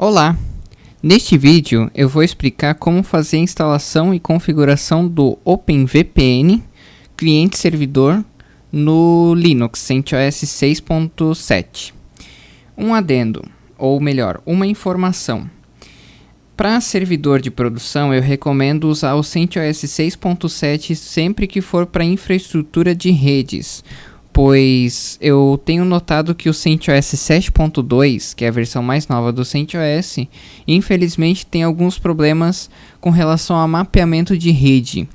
Olá! Neste vídeo eu vou explicar como fazer a instalação e configuração do OpenVPN cliente-servidor no Linux CentOS 6.7. Um adendo, ou melhor, uma informação. Para servidor de produção eu recomendo usar o CentOS 6.7 sempre que for para infraestrutura de redes, pois eu tenho notado que o CentOS 7.2, que é a versão mais nova do CentOS, infelizmente tem alguns problemas com relação a mapeamento de rede.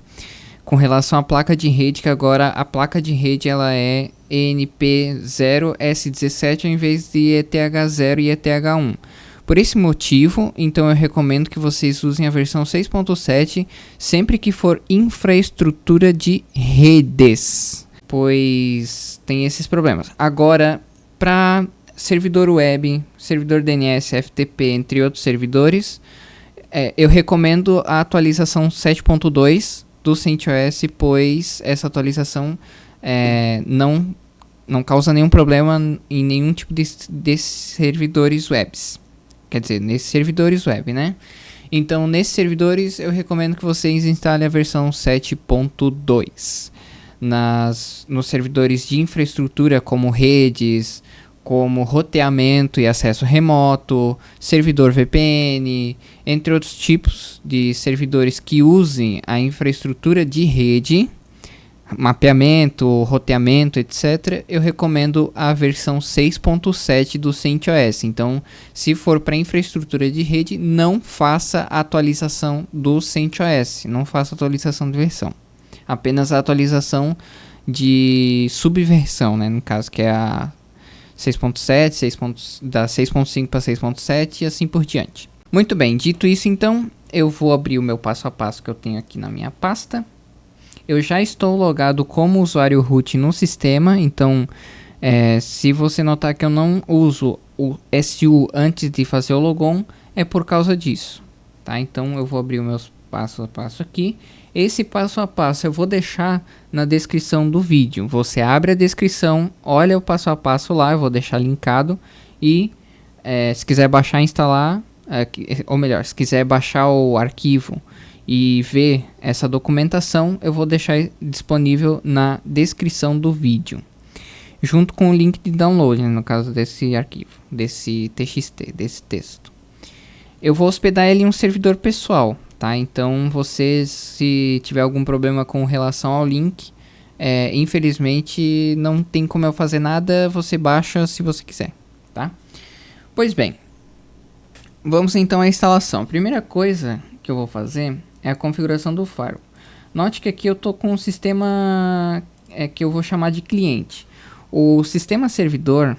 Com relação à placa de rede, que agora a placa de rede ela é ENP0S17 ao invés de ETH0 e ETH1. Por esse motivo, então eu recomendo que vocês usem a versão 6.7 sempre que for infraestrutura de redes, pois tem esses problemas. Agora, para servidor web, servidor DNS, FTP, entre outros servidores, eu recomendo a atualização 7.2 do CentOS, pois essa atualização não causa nenhum problema em nenhum tipo de servidores webs. Quer dizer, nesses servidores web, né? Então, nesses servidores, eu recomendo que vocês instalem a versão 7.2. Nos servidores de infraestrutura, como redes, como roteamento e acesso remoto, servidor VPN, entre outros tipos de servidores que usem a infraestrutura de rede, mapeamento, roteamento, etc., eu recomendo a versão 6.7 do CentOS. Então, se for para infraestrutura de rede, não faça a atualização do CentOS, não faça atualização de versão. Apenas a atualização de subversão, né, no caso, que é a 6.7, da 6.5 para 6.7 e assim por diante. Muito bem, dito isso, então, eu vou abrir o meu passo a passo que eu tenho aqui na minha pasta. Eu já estou logado como usuário root no sistema, então se você notar que eu não uso o SU antes de fazer o logon, é por causa disso, tá? Então eu vou abrir o meu passo a passo aqui. Esse passo a passo eu vou deixar na descrição do vídeo. Você abre a descrição, olha o passo a passo lá, eu vou deixar linkado. E se quiser baixar e instalar, ou melhor, se quiser baixar o arquivo e ver essa documentação, eu vou deixar disponível na descrição do vídeo, junto com o link de download, né, no caso desse arquivo, desse TXT, desse texto. Eu vou hospedar ele em um servidor pessoal, tá? Então você, se tiver algum problema com relação ao link, infelizmente não tem como eu fazer nada, você baixa se você quiser, tá? Pois bem, vamos então à instalação. A primeira coisa que eu vou fazer é a configuração do firewall. Note que aqui eu estou com um sistema que eu vou chamar de cliente. O sistema servidor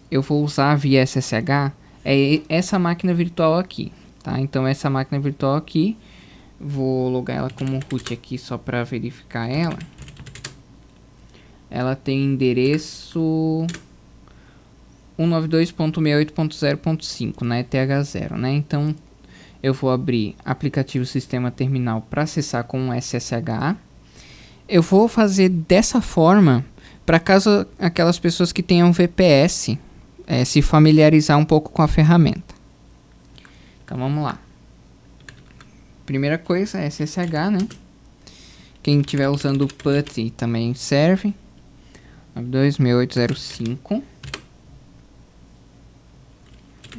eu vou usar via SSH, é essa máquina virtual aqui, tá? Então essa máquina virtual aqui, vou logar ela como root aqui só para verificar ela. Ela tem endereço 192.68.0.5 na ETH0, né? Então eu vou abrir aplicativo sistema terminal para acessar com SSH. Eu vou fazer dessa forma para caso aquelas pessoas que tenham VPS se familiarizar um pouco com a ferramenta. Então vamos lá. Primeira coisa é SSH, né? Quem estiver usando o PuTTY também serve. 926805.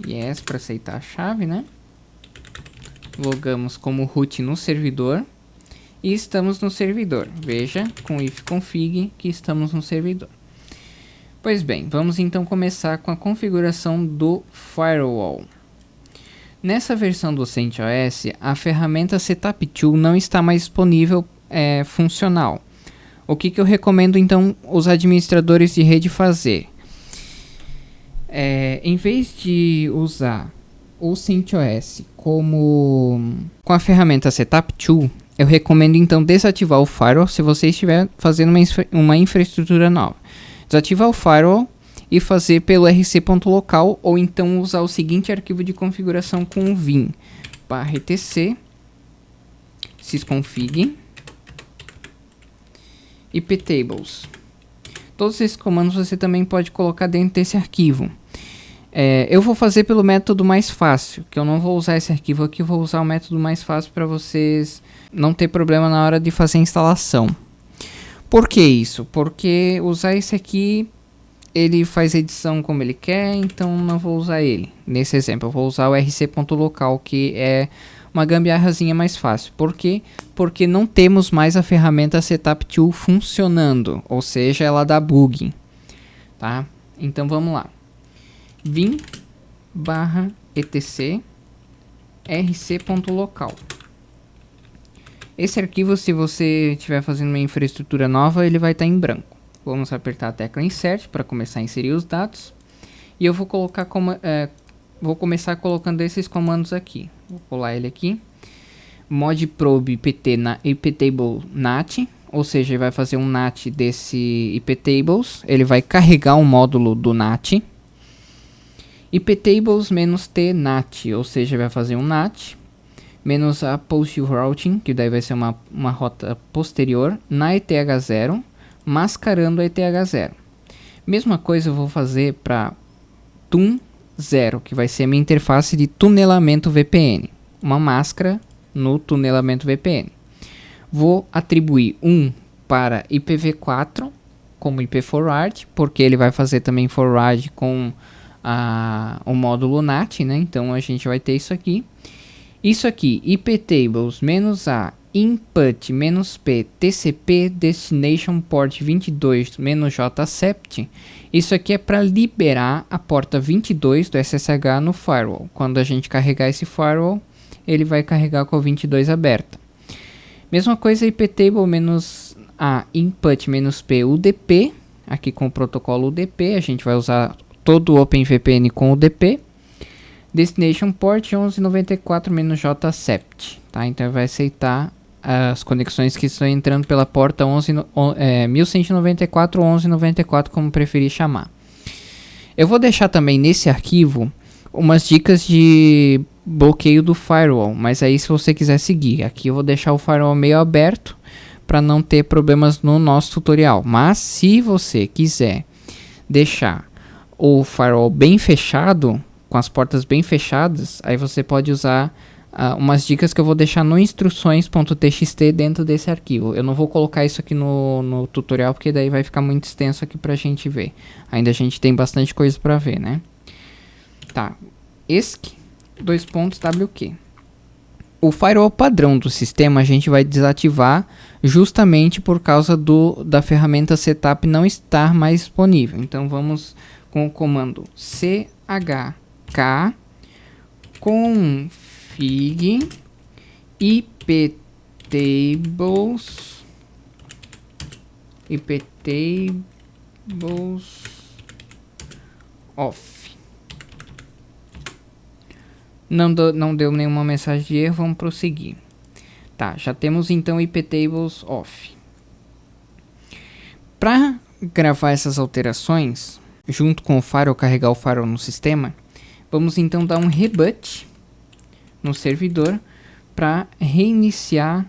Yes, para aceitar a chave, né? Logamos como root no servidor e estamos no servidor. Veja com ifconfig que estamos no servidor. Pois bem, vamos então começar com a configuração do firewall. Nessa versão do CentOS, a ferramenta Setup Tool não está mais disponível funcional. O que eu recomendo então os administradores de rede fazer? Em vez de usar o CentOS com a ferramenta Setup Tool, eu recomendo então desativar o firewall se você estiver fazendo uma infraestrutura nova. Desativar o firewall e fazer pelo rc.local, ou então usar o seguinte arquivo de configuração com o vim /etc sysconfig iptables. Todos esses comandos você também pode colocar dentro desse arquivo. Eu vou fazer pelo método mais fácil, que eu não vou usar esse arquivo aqui, vou usar o método mais fácil para vocês não ter problema na hora de fazer a instalação. Por que isso? Porque usar esse aqui, ele faz edição como ele quer, então não vou usar ele. Nesse exemplo, eu vou usar o rc.local, que é uma gambiarrazinha mais fácil. Por quê? Porque não temos mais a ferramenta Setup Tool funcionando, ou seja, ela dá bug, tá? Então vamos lá. vim/etc rc.local. Esse arquivo, se você estiver fazendo uma infraestrutura nova, ele vai estar em branco. Vamos apertar a tecla Insert para começar a inserir os dados. E eu vou colocar vou começar colocando esses comandos aqui. Vou colar ele aqui. Modprobe ipt na iptable nat, ou seja, ele vai fazer um nat desse iptables. Ele vai carregar um módulo do nat. iptables-t nat, ou seja, vai fazer um nat menos a post routing, que daí vai ser uma rota posterior na ETH0, mascarando a ETH0. Mesma coisa eu vou fazer para tun0, que vai ser a minha interface de tunelamento VPN, uma máscara no tunelamento VPN. Vou atribuir 1 para IPv4 como IP forward, porque ele vai fazer também forward com o módulo NAT, né? Então a gente vai ter isso aqui. Isso aqui, iptables-a input-p tcp destination port 22-jsept. Isso aqui é para liberar a porta 22 do SSH no firewall. Quando a gente carregar esse firewall, ele vai carregar com a 22 aberta. Mesma coisa, iptable-a input-p udp, aqui com o protocolo UDP, a gente vai usar todo o OpenVPN com UDP. Destination port 1194-jsept, tá? Então vai aceitar as conexões que estão entrando pela porta 1194 ou 1194, como preferir chamar. Eu vou deixar também nesse arquivo umas dicas de bloqueio do firewall, mas aí se você quiser seguir, aqui eu vou deixar o firewall meio aberto para não ter problemas no nosso tutorial. Mas se você quiser deixar o firewall bem fechado, com as portas bem fechadas, aí você pode usar umas dicas que eu vou deixar no instruções.txt dentro desse arquivo. Eu não vou colocar isso aqui no tutorial, porque daí vai ficar muito extenso aqui pra gente ver. Ainda a gente tem bastante coisa pra ver, né? Tá. ESC:2.wq. O firewall padrão do sistema a gente vai desativar justamente por causa da ferramenta Setup não estar mais disponível. Então vamos com o comando chk config iptables off. Não deu nenhuma mensagem de erro, vamos prosseguir. Tá, já temos então iptables off. Para gravar essas alterações, junto com o firewall, carregar o firewall no sistema, vamos então dar um reboot no servidor para reiniciar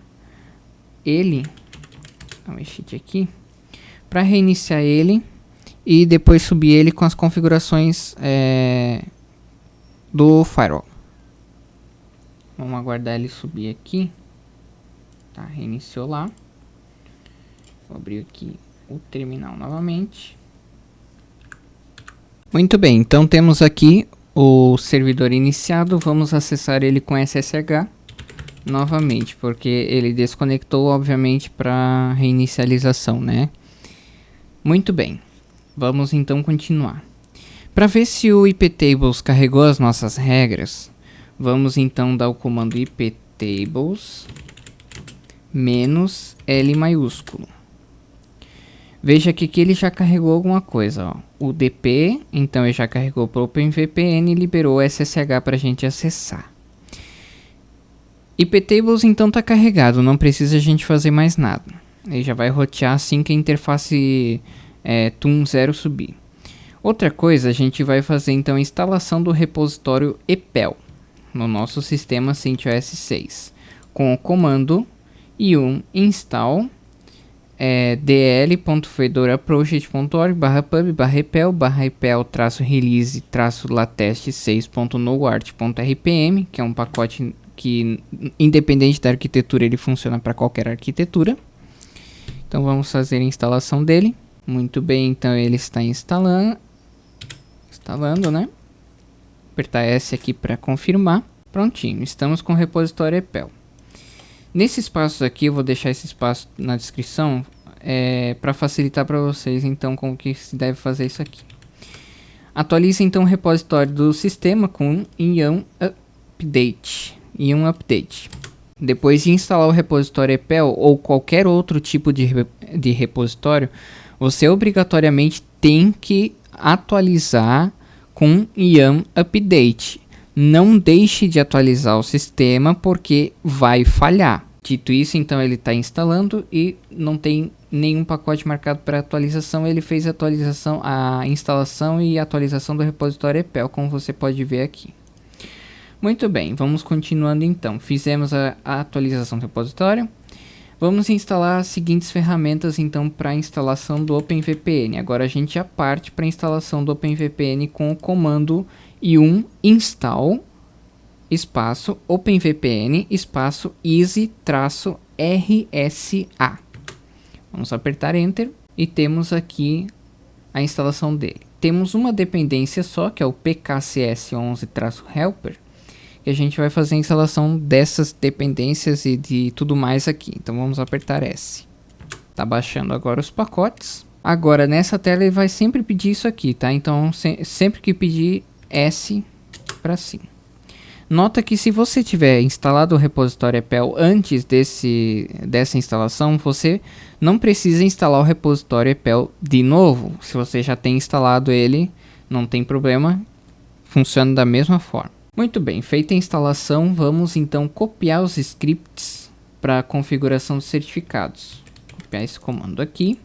ele. Dá um cheat aqui. Para reiniciar ele e depois subir ele com as configurações do firewall. Vamos aguardar ele subir aqui. Tá, reiniciou lá. Vou abrir aqui o terminal novamente. Muito bem, então temos aqui o servidor iniciado. Vamos acessar ele com SSH novamente, porque ele desconectou, obviamente, para reinicialização, né? Muito bem, vamos então continuar. Para ver se o iptables carregou as nossas regras, vamos então dar o comando iptables -L maiúsculo. Veja aqui que ele já carregou alguma coisa, ó. O DP, então ele já carregou para o OpenVPN e liberou o SSH para a gente acessar. iptables então está carregado, não precisa a gente fazer mais nada. Ele já vai rotear assim que a interface tun0 subir. Outra coisa, a gente vai fazer então a instalação do repositório epel no nosso sistema CentOS 6 com o comando yum install é dl.fedora project.org/pub/repel/release-latest6.nowart.rpm, que é um pacote que, independente da arquitetura, ele funciona para qualquer arquitetura. Então vamos fazer a instalação dele. Muito bem, então ele está instalando, né? Apertar S aqui para confirmar. Prontinho, estamos com o repositório EPEL. Nesses passos aqui, eu vou deixar esse espaço na descrição para facilitar para vocês, então, como que se deve fazer isso aqui. Atualize, então, o repositório do sistema com yum update. Depois de instalar o repositório EPEL ou qualquer outro tipo de repositório, você obrigatoriamente tem que atualizar com yum update. Não deixe de atualizar o sistema porque vai falhar. Dito isso, então ele está instalando e não tem nenhum pacote marcado para atualização. Ele fez a instalação e atualização do repositório EPEL, como você pode ver aqui. Muito bem, vamos continuando então. Fizemos a atualização do repositório. Vamos instalar as seguintes ferramentas então para a instalação do OpenVPN. Agora a gente já parte para a instalação do OpenVPN com o comando yum install espaço OpenVPN espaço easy-rsa. Vamos apertar Enter e temos aqui a instalação dele. Temos uma dependência só, que é o pkcs11-helper, que a gente vai fazer a instalação dessas dependências e de tudo mais aqui. Então vamos apertar S. Tá baixando agora os pacotes. Agora nessa tela ele vai sempre pedir isso aqui, tá? Então sempre que pedir S para cima. Nota que se você tiver instalado o repositório EPEL antes dessa instalação, você não precisa instalar o repositório EPEL de novo. Se você já tem instalado ele, não tem problema, funciona da mesma forma. Muito bem, feita a instalação, vamos então copiar os scripts para a configuração dos certificados. Copiar esse comando aqui.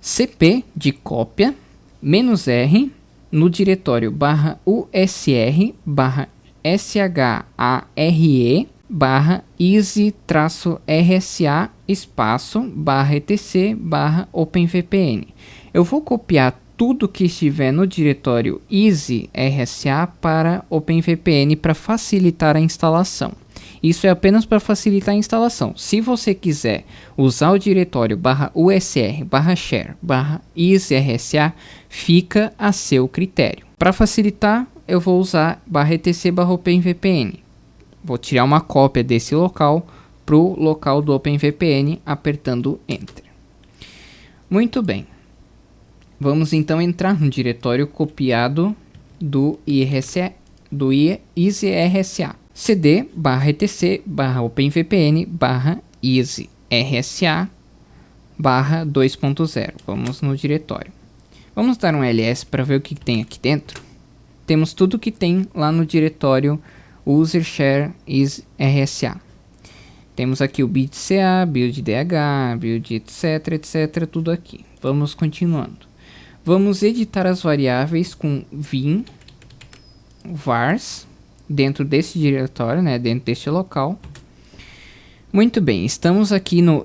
cp de cópia, -r, no diretório /usr/share/easy-rsa /etc/openvpn. Eu vou copiar tudo que estiver no diretório easy-rsa para OpenVPN para facilitar a instalação. Isso é apenas para facilitar a instalação. Se você quiser usar o diretório /usr/share/easy-rsa, fica a seu critério. Para facilitar, eu vou usar /etc/openvpn. Vou tirar uma cópia desse local para o local do OpenVPN, apertando Enter. Muito bem. Vamos então entrar no diretório copiado do easy-rsa cd/etc/openvpn/easy-rsa/2.0. Vamos no diretório. Vamos dar um ls para ver o que tem aqui dentro. Temos tudo que tem lá no diretório user share is-rsa. Temos aqui o build ca, build dh, build etc, tudo aqui. Vamos continuando. Vamos editar as variáveis com vim vars dentro desse diretório, né, dentro deste local. Muito bem, estamos aqui no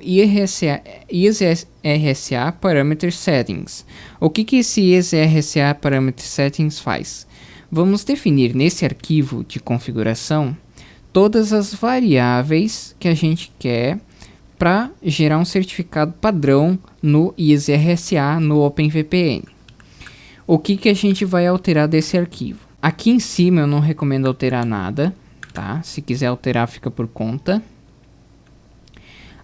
easy-rsa parameter settings. O que esse easy-rsa parameter settings faz? Vamos definir nesse arquivo de configuração todas as variáveis que a gente quer para gerar um certificado padrão no easy-rsa no OpenVPN. O que a gente vai alterar desse arquivo? Aqui em cima eu não recomendo alterar nada, tá? Se quiser alterar, fica por conta.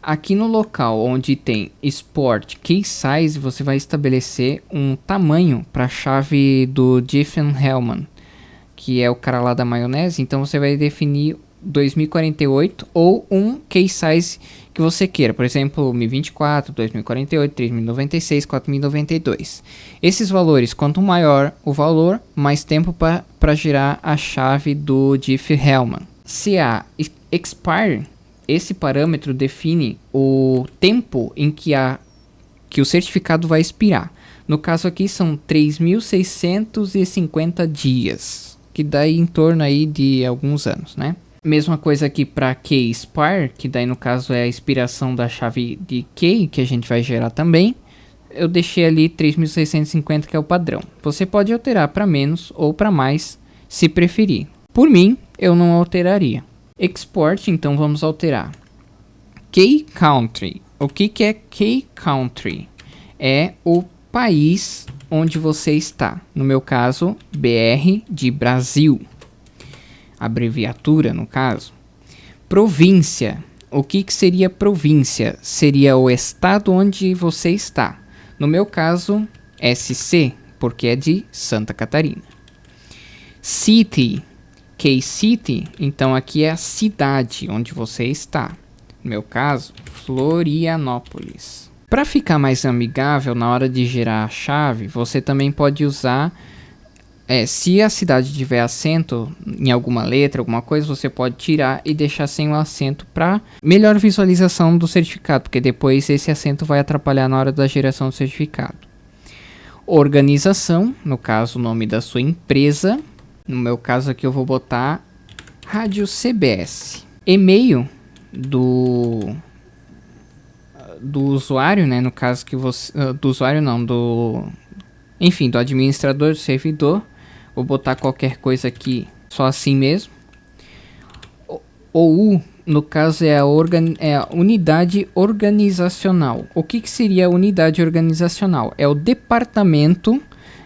Aqui no local onde tem export key size, você vai estabelecer um tamanho para a chave do Diffenhellman, que é o cara lá da maionese. Então você vai definir 2048 ou um key size que você queira, por exemplo, 1024, 2048, 3096, 4092. Esses valores, quanto maior o valor, mais tempo para gerar a chave do Diffenhellman. Se a expire, esse parâmetro define o tempo em que o certificado vai expirar. No caso aqui são 3.650 dias, que dá em torno aí de alguns anos, né? Mesma coisa aqui para keySpire, que daí no caso é a expiração da chave de key, que a gente vai gerar também. Eu deixei ali 3650, que é o padrão. Você pode alterar para menos ou para mais, se preferir. Por mim, eu não alteraria. Export, então vamos alterar. Key Country. O que é Key Country? É o país onde você está. No meu caso, BR de Brasil. Abreviatura, no caso. Província. O que seria província? Seria o estado onde você está. No meu caso, SC, porque é de Santa Catarina. City. K-City, então aqui é a cidade onde você está. No meu caso, Florianópolis. Para ficar mais amigável na hora de gerar a chave, você também pode usar, se a cidade tiver acento em alguma letra, alguma coisa, você pode tirar e deixar sem o acento para melhor visualização do certificado, porque depois esse acento vai atrapalhar na hora da geração do certificado. Organização, no caso o nome da sua empresa. No meu caso aqui eu vou botar Rádio CBS. E-mail do usuário, né? No caso que você... do usuário não, enfim, do administrador do servidor. Vou botar qualquer coisa aqui, só assim mesmo. O U, no caso, é a unidade organizacional. O que seria a unidade organizacional? É o departamento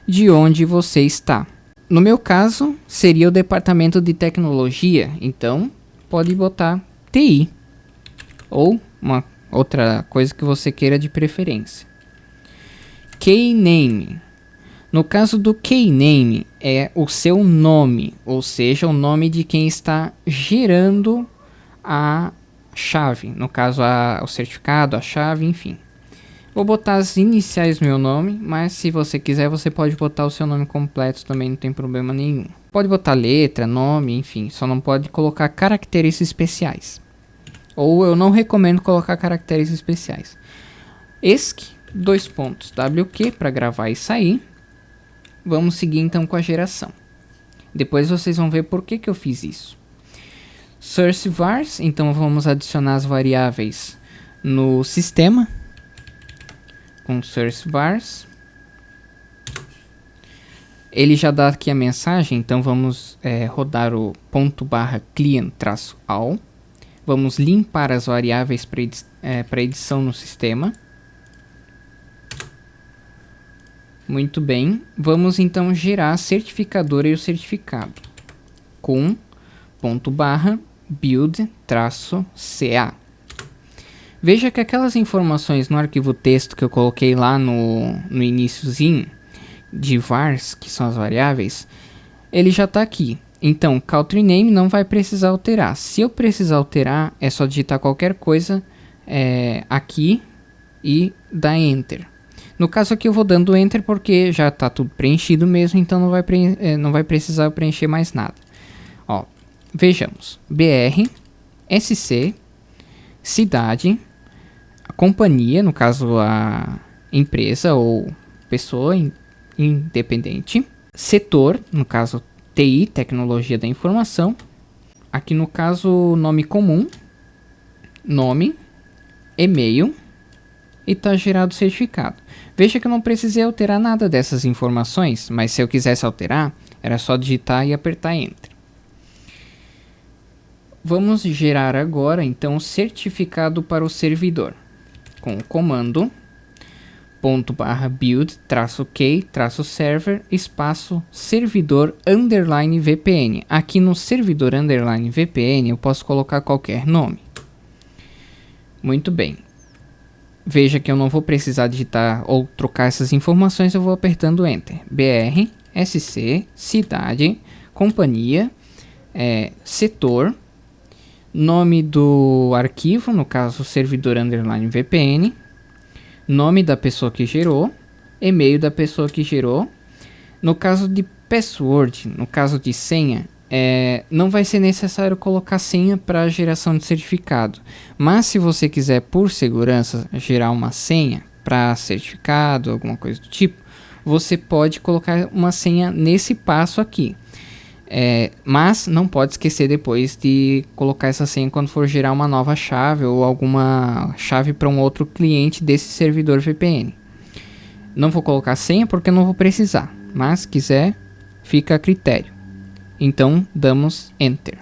de onde você está. No meu caso, seria o departamento de tecnologia, então pode botar TI ou uma outra coisa que você queira de preferência. Keyname. No caso do Keyname, é o seu nome, ou seja, o nome de quem está gerando a chave. No caso, o certificado, a chave, enfim. Vou botar as iniciais do meu nome, mas se você quiser, você pode botar o seu nome completo também, não tem problema nenhum. Pode botar letra, nome, enfim, só não pode colocar caracteres especiais. Ou eu não recomendo colocar caracteres especiais. ESC, WQ para gravar e sair. Vamos seguir então com a geração. Depois vocês vão ver por que eu fiz isso. Source vars, então vamos adicionar as variáveis no sistema. Com source vars. Ele já dá aqui a mensagem, então vamos rodar o ./client-all. Vamos limpar as variáveis para edição no sistema. Muito bem, vamos então gerar a certificadora e o certificado com ./build-ca. Veja que aquelas informações no arquivo texto que eu coloquei lá no iniciozinho de vars, que são as variáveis, ele já está aqui. Então, country name não vai precisar alterar. Se eu precisar alterar, é só digitar qualquer coisa aqui e dar Enter. No caso aqui eu vou dando Enter porque já está tudo preenchido mesmo, então não vai precisar preencher mais nada. Ó, vejamos. BR, SC, cidade, a companhia, no caso a empresa ou pessoa independente, setor, no caso TI, tecnologia da informação, aqui no caso nome comum, nome, e-mail e está gerado o certificado. Veja que eu não precisei alterar nada dessas informações, mas se eu quisesse alterar, era só digitar e apertar Enter. Vamos gerar agora então o certificado para o servidor com o comando ./build-key-server espaço servidor _VPN. Aqui no servidor _VPN eu posso colocar qualquer nome. Muito bem. Veja que eu não vou precisar digitar ou trocar essas informações, eu vou apertando Enter. BR, SC, cidade, companhia, setor, nome do arquivo, no caso servidor _VPN, nome da pessoa que gerou, e-mail da pessoa que gerou. No caso de password, no caso de senha, não vai ser necessário colocar senha para geração de certificado. Mas se você quiser, por segurança, gerar uma senha para certificado, alguma coisa do tipo, você pode colocar uma senha nesse passo aqui. Mas não pode esquecer depois de colocar essa senha quando for gerar uma nova chave ou alguma chave para um outro cliente desse servidor VPN. Não vou colocar senha porque eu não vou precisar, mas se quiser, fica a critério. Então damos Enter.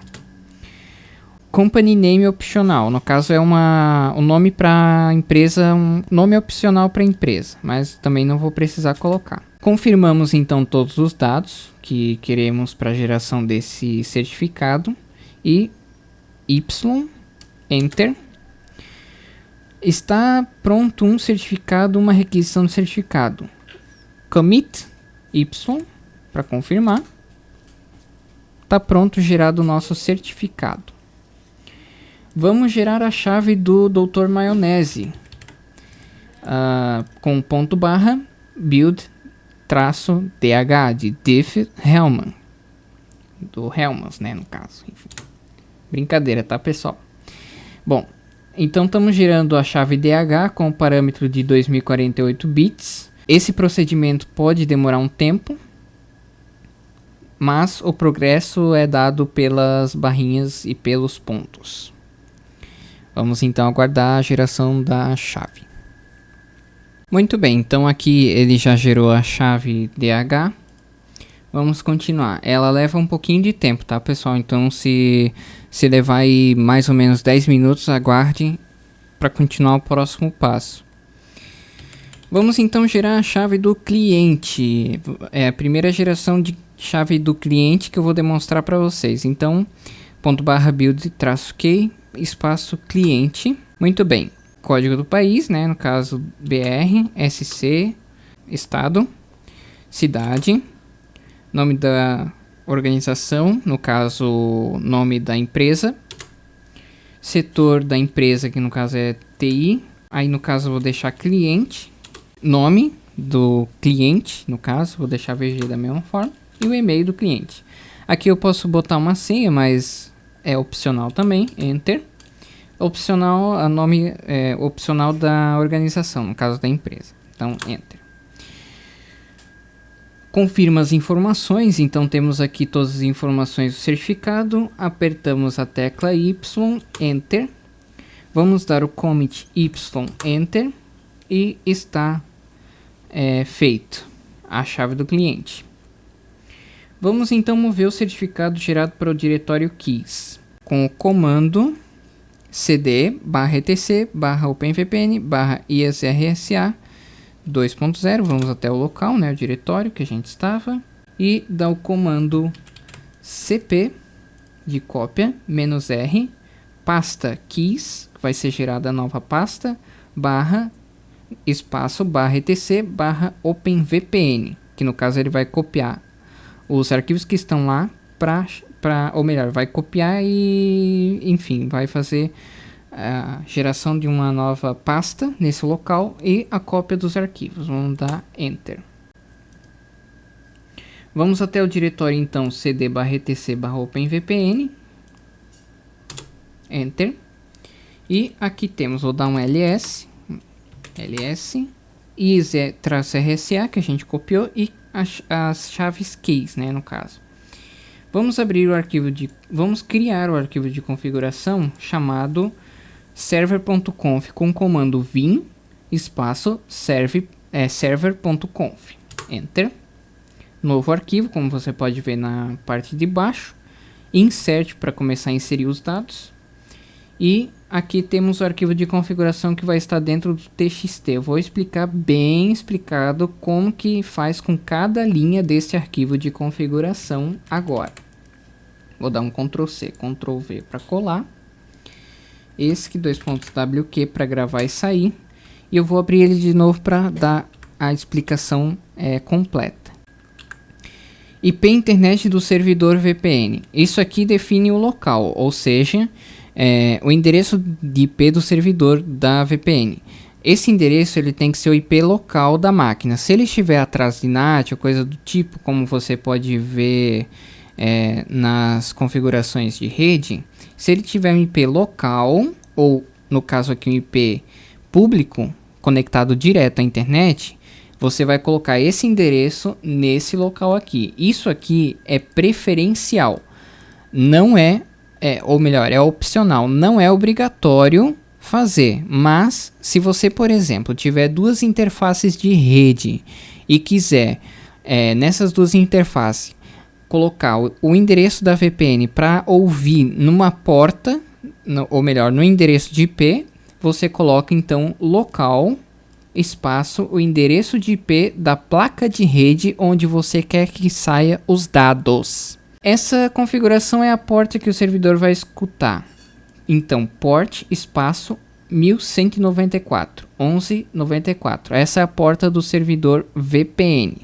Company Name opcional, no caso é um nome para empresa, um nome opcional para empresa, mas também não vou precisar colocar. Confirmamos então todos os dados que queremos para a geração desse certificado e Y, Enter. Está pronto um certificado, uma requisição de certificado. Commit Y para confirmar. Está pronto gerado o nosso certificado. Vamos gerar a chave do Dr. Maionese com ponto barra build traço DH de Diff Hellman. Do Hellmans, né, no caso. Enfim. Brincadeira, tá, pessoal? Bom, então estamos gerando a chave DH com o parâmetro de 2048 bits. Esse procedimento pode demorar um tempo, mas o progresso é dado pelas barrinhas e pelos pontos. Vamos então aguardar a geração da chave. Muito bem, então aqui ele já gerou a chave DH. Vamos continuar. Ela leva um pouquinho de tempo, tá, pessoal? Então se levar aí mais ou menos 10 minutos, aguarde para continuar o próximo passo. Vamos então gerar a chave do cliente. É a primeira geração de chave do cliente que eu vou demonstrar para vocês. Então, ./build -key espaço cliente. Muito bem. Código do país, né? No caso BR, SC, estado, cidade, nome da organização, no caso nome da empresa, setor da empresa, que no caso é TI. Aí no caso eu vou deixar cliente, nome do cliente, no caso vou deixar VG da mesma forma, e o e-mail do cliente. Aqui eu posso botar uma senha, mas é opcional também, Enter. Opcional, a nome é opcional da organização, no caso da empresa. Então, Enter. Confirma as informações, então temos aqui todas as informações do certificado. Apertamos a tecla Y, Enter. Vamos dar o commit Y, Enter. E está feito a chave do cliente. Vamos então mover o certificado gerado para o diretório keys com o comando cd/etc/openvpn/isrsa 2.0. Vamos até o local, né, o diretório que a gente estava, e dá o comando cp de cópia -r pasta keys, que vai ser gerada a nova pasta, /etc/openvpn, que no caso ele vai copiar os arquivos que estão lá ou melhor, vai copiar e, enfim, vai fazer a geração de uma nova pasta nesse local e a cópia dos arquivos. Vamos dar Enter. Vamos até o diretório, então, cd/etc/openvpn, Enter. E aqui temos, vou dar um ls is-rsa, que a gente copiou, e as chaves keys, né, no caso. Vamos abrir o arquivo vamos criar o arquivo de configuração chamado server.conf com o comando vim espaço server.conf. Enter. Novo arquivo, como você pode ver na parte de baixo. Insert para começar a inserir os dados. E aqui temos o arquivo de configuração que vai estar dentro do TXT. Eu vou explicar bem explicado como que faz com cada linha desse arquivo de configuração agora. Vou dar um Ctrl C, Ctrl V para colar. Esse 2.wq para gravar e sair. E eu vou abrir ele de novo para dar a explicação completa. IP internet do servidor VPN. Isso aqui define o local, ou seja, o endereço de IP do servidor da VPN. Esse endereço ele tem que ser o IP local da máquina. Se ele estiver atrás de NAT ou coisa do tipo, como você pode ver nas configurações de rede, se ele tiver um IP local, ou no caso aqui um IP público, conectado direto à internet, você vai colocar esse endereço nesse local aqui. Isso aqui é preferencial, não é, ou melhor, é opcional, não é obrigatório fazer. Mas se você, por exemplo, tiver duas interfaces de rede e quiser nessas duas interfaces colocar o endereço da VPN para ouvir numa porta, ou melhor, no endereço de IP, você coloca então local espaço o endereço de IP da placa de rede onde você quer que saia os dados. Essa configuração é a porta que o servidor vai escutar. Então, port espaço 1194, 1194. Essa é a porta do servidor VPN.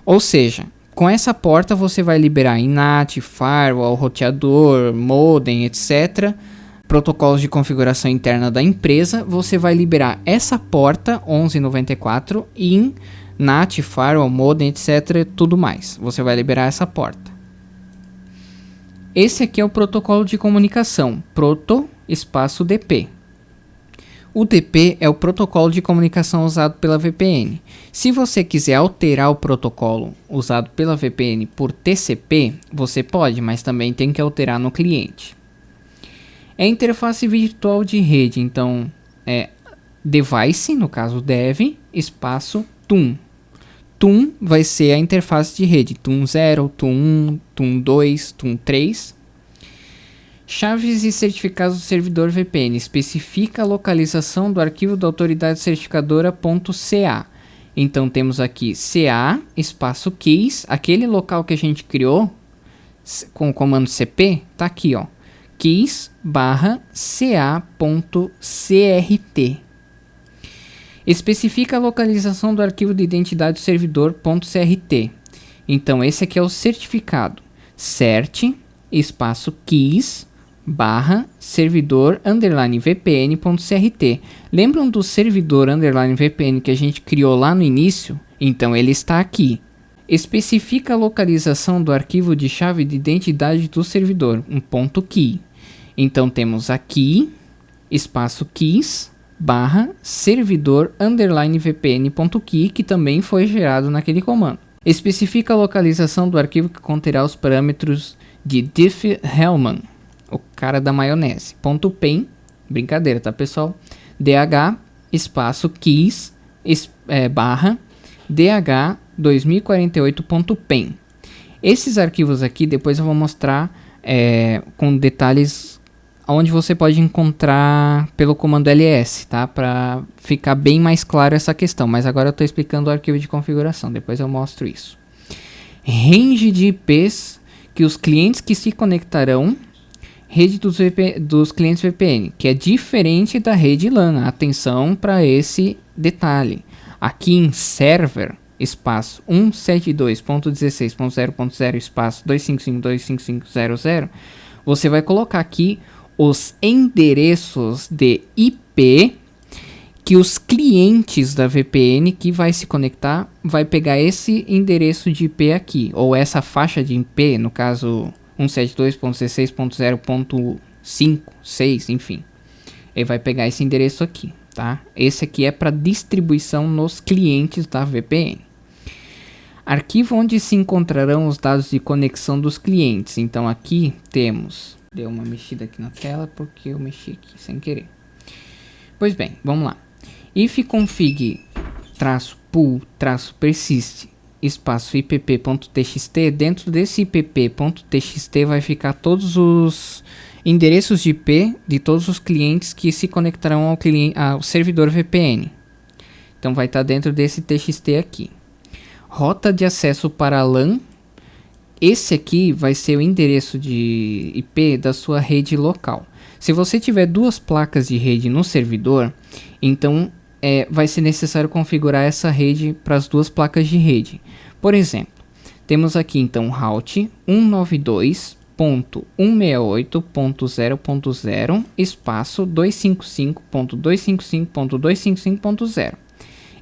Ou seja, com essa porta você vai liberar NAT, firewall, roteador, modem, etc. Protocolos de configuração interna da empresa. Você vai liberar essa porta 1194 em NAT, firewall, modem, etc. Tudo mais. Você vai liberar essa porta. Esse aqui é o protocolo de comunicação. Proto espaço DP. O DP é o protocolo de comunicação usado pela VPN. Se você quiser alterar o protocolo usado pela VPN por TCP, você pode, mas também tem que alterar no cliente. É interface virtual de rede, então é device, no caso dev, espaço TUN. TUN vai ser a interface de rede, TUN 0, TUN 1, TUN 2, TUN 3. Chaves e certificados do servidor VPN. Especifica a localização do arquivo da autoridade certificadora .ca. Então temos aqui ca espaço keys, aquele local que a gente criou com o comando cp, tá aqui, ó, keys /ca.crt. Especifica a localização do arquivo de identidade do servidor .crt. Então esse aqui é o certificado, cert espaço keys /servidor _vpn.crt. Lembram do servidor _vpn que a gente criou lá no início? Então ele está aqui. Especifica a localização do arquivo de chave de identidade do servidor, um ponto key. Então temos aqui espaço keys /servidor _vpn.key, que também foi gerado naquele comando. Especifica a localização do arquivo que conterá os parâmetros de Diffie-Hellman, o cara da maionese. .pen, brincadeira, tá, pessoal? DH espaço keys /dh 2048.pen. Esses arquivos aqui depois eu vou mostrar com detalhes onde você pode encontrar pelo comando ls, tá? Para ficar bem mais claro essa questão. Mas agora eu estou explicando o arquivo de configuração. Depois eu mostro isso. Range de IPs que os clientes que se conectarão, rede dos clientes VPN, que é diferente da rede LAN. Atenção para esse detalhe. Aqui em server, espaço 172.16.0.0 espaço 255.255.0.0, você vai colocar aqui os endereços de IP que os clientes da VPN que vai se conectar vai pegar esse endereço de IP aqui, ou essa faixa de IP, no caso 172.16.0.5, 6, enfim. Ele vai pegar esse endereço aqui, tá? Esse aqui é para distribuição nos clientes da VPN. Arquivo onde se encontrarão os dados de conexão dos clientes. Então aqui temos... Deu uma mexida aqui na tela porque eu mexi aqui sem querer. Pois bem, vamos lá. Ifconfig -pool -persist espaço ipp.txt. Dentro desse ipp.txt vai ficar todos os endereços de IP de todos os clientes que se conectarão ao servidor VPN. Então vai estar dentro desse txt aqui. Rota de acesso para LAN. Esse aqui vai ser o endereço de IP da sua rede local. Se você tiver duas placas de rede no servidor, então vai ser necessário configurar essa rede para as duas placas de rede. Por exemplo, temos aqui então route 192.168.0.0 espaço 255.255.255.0.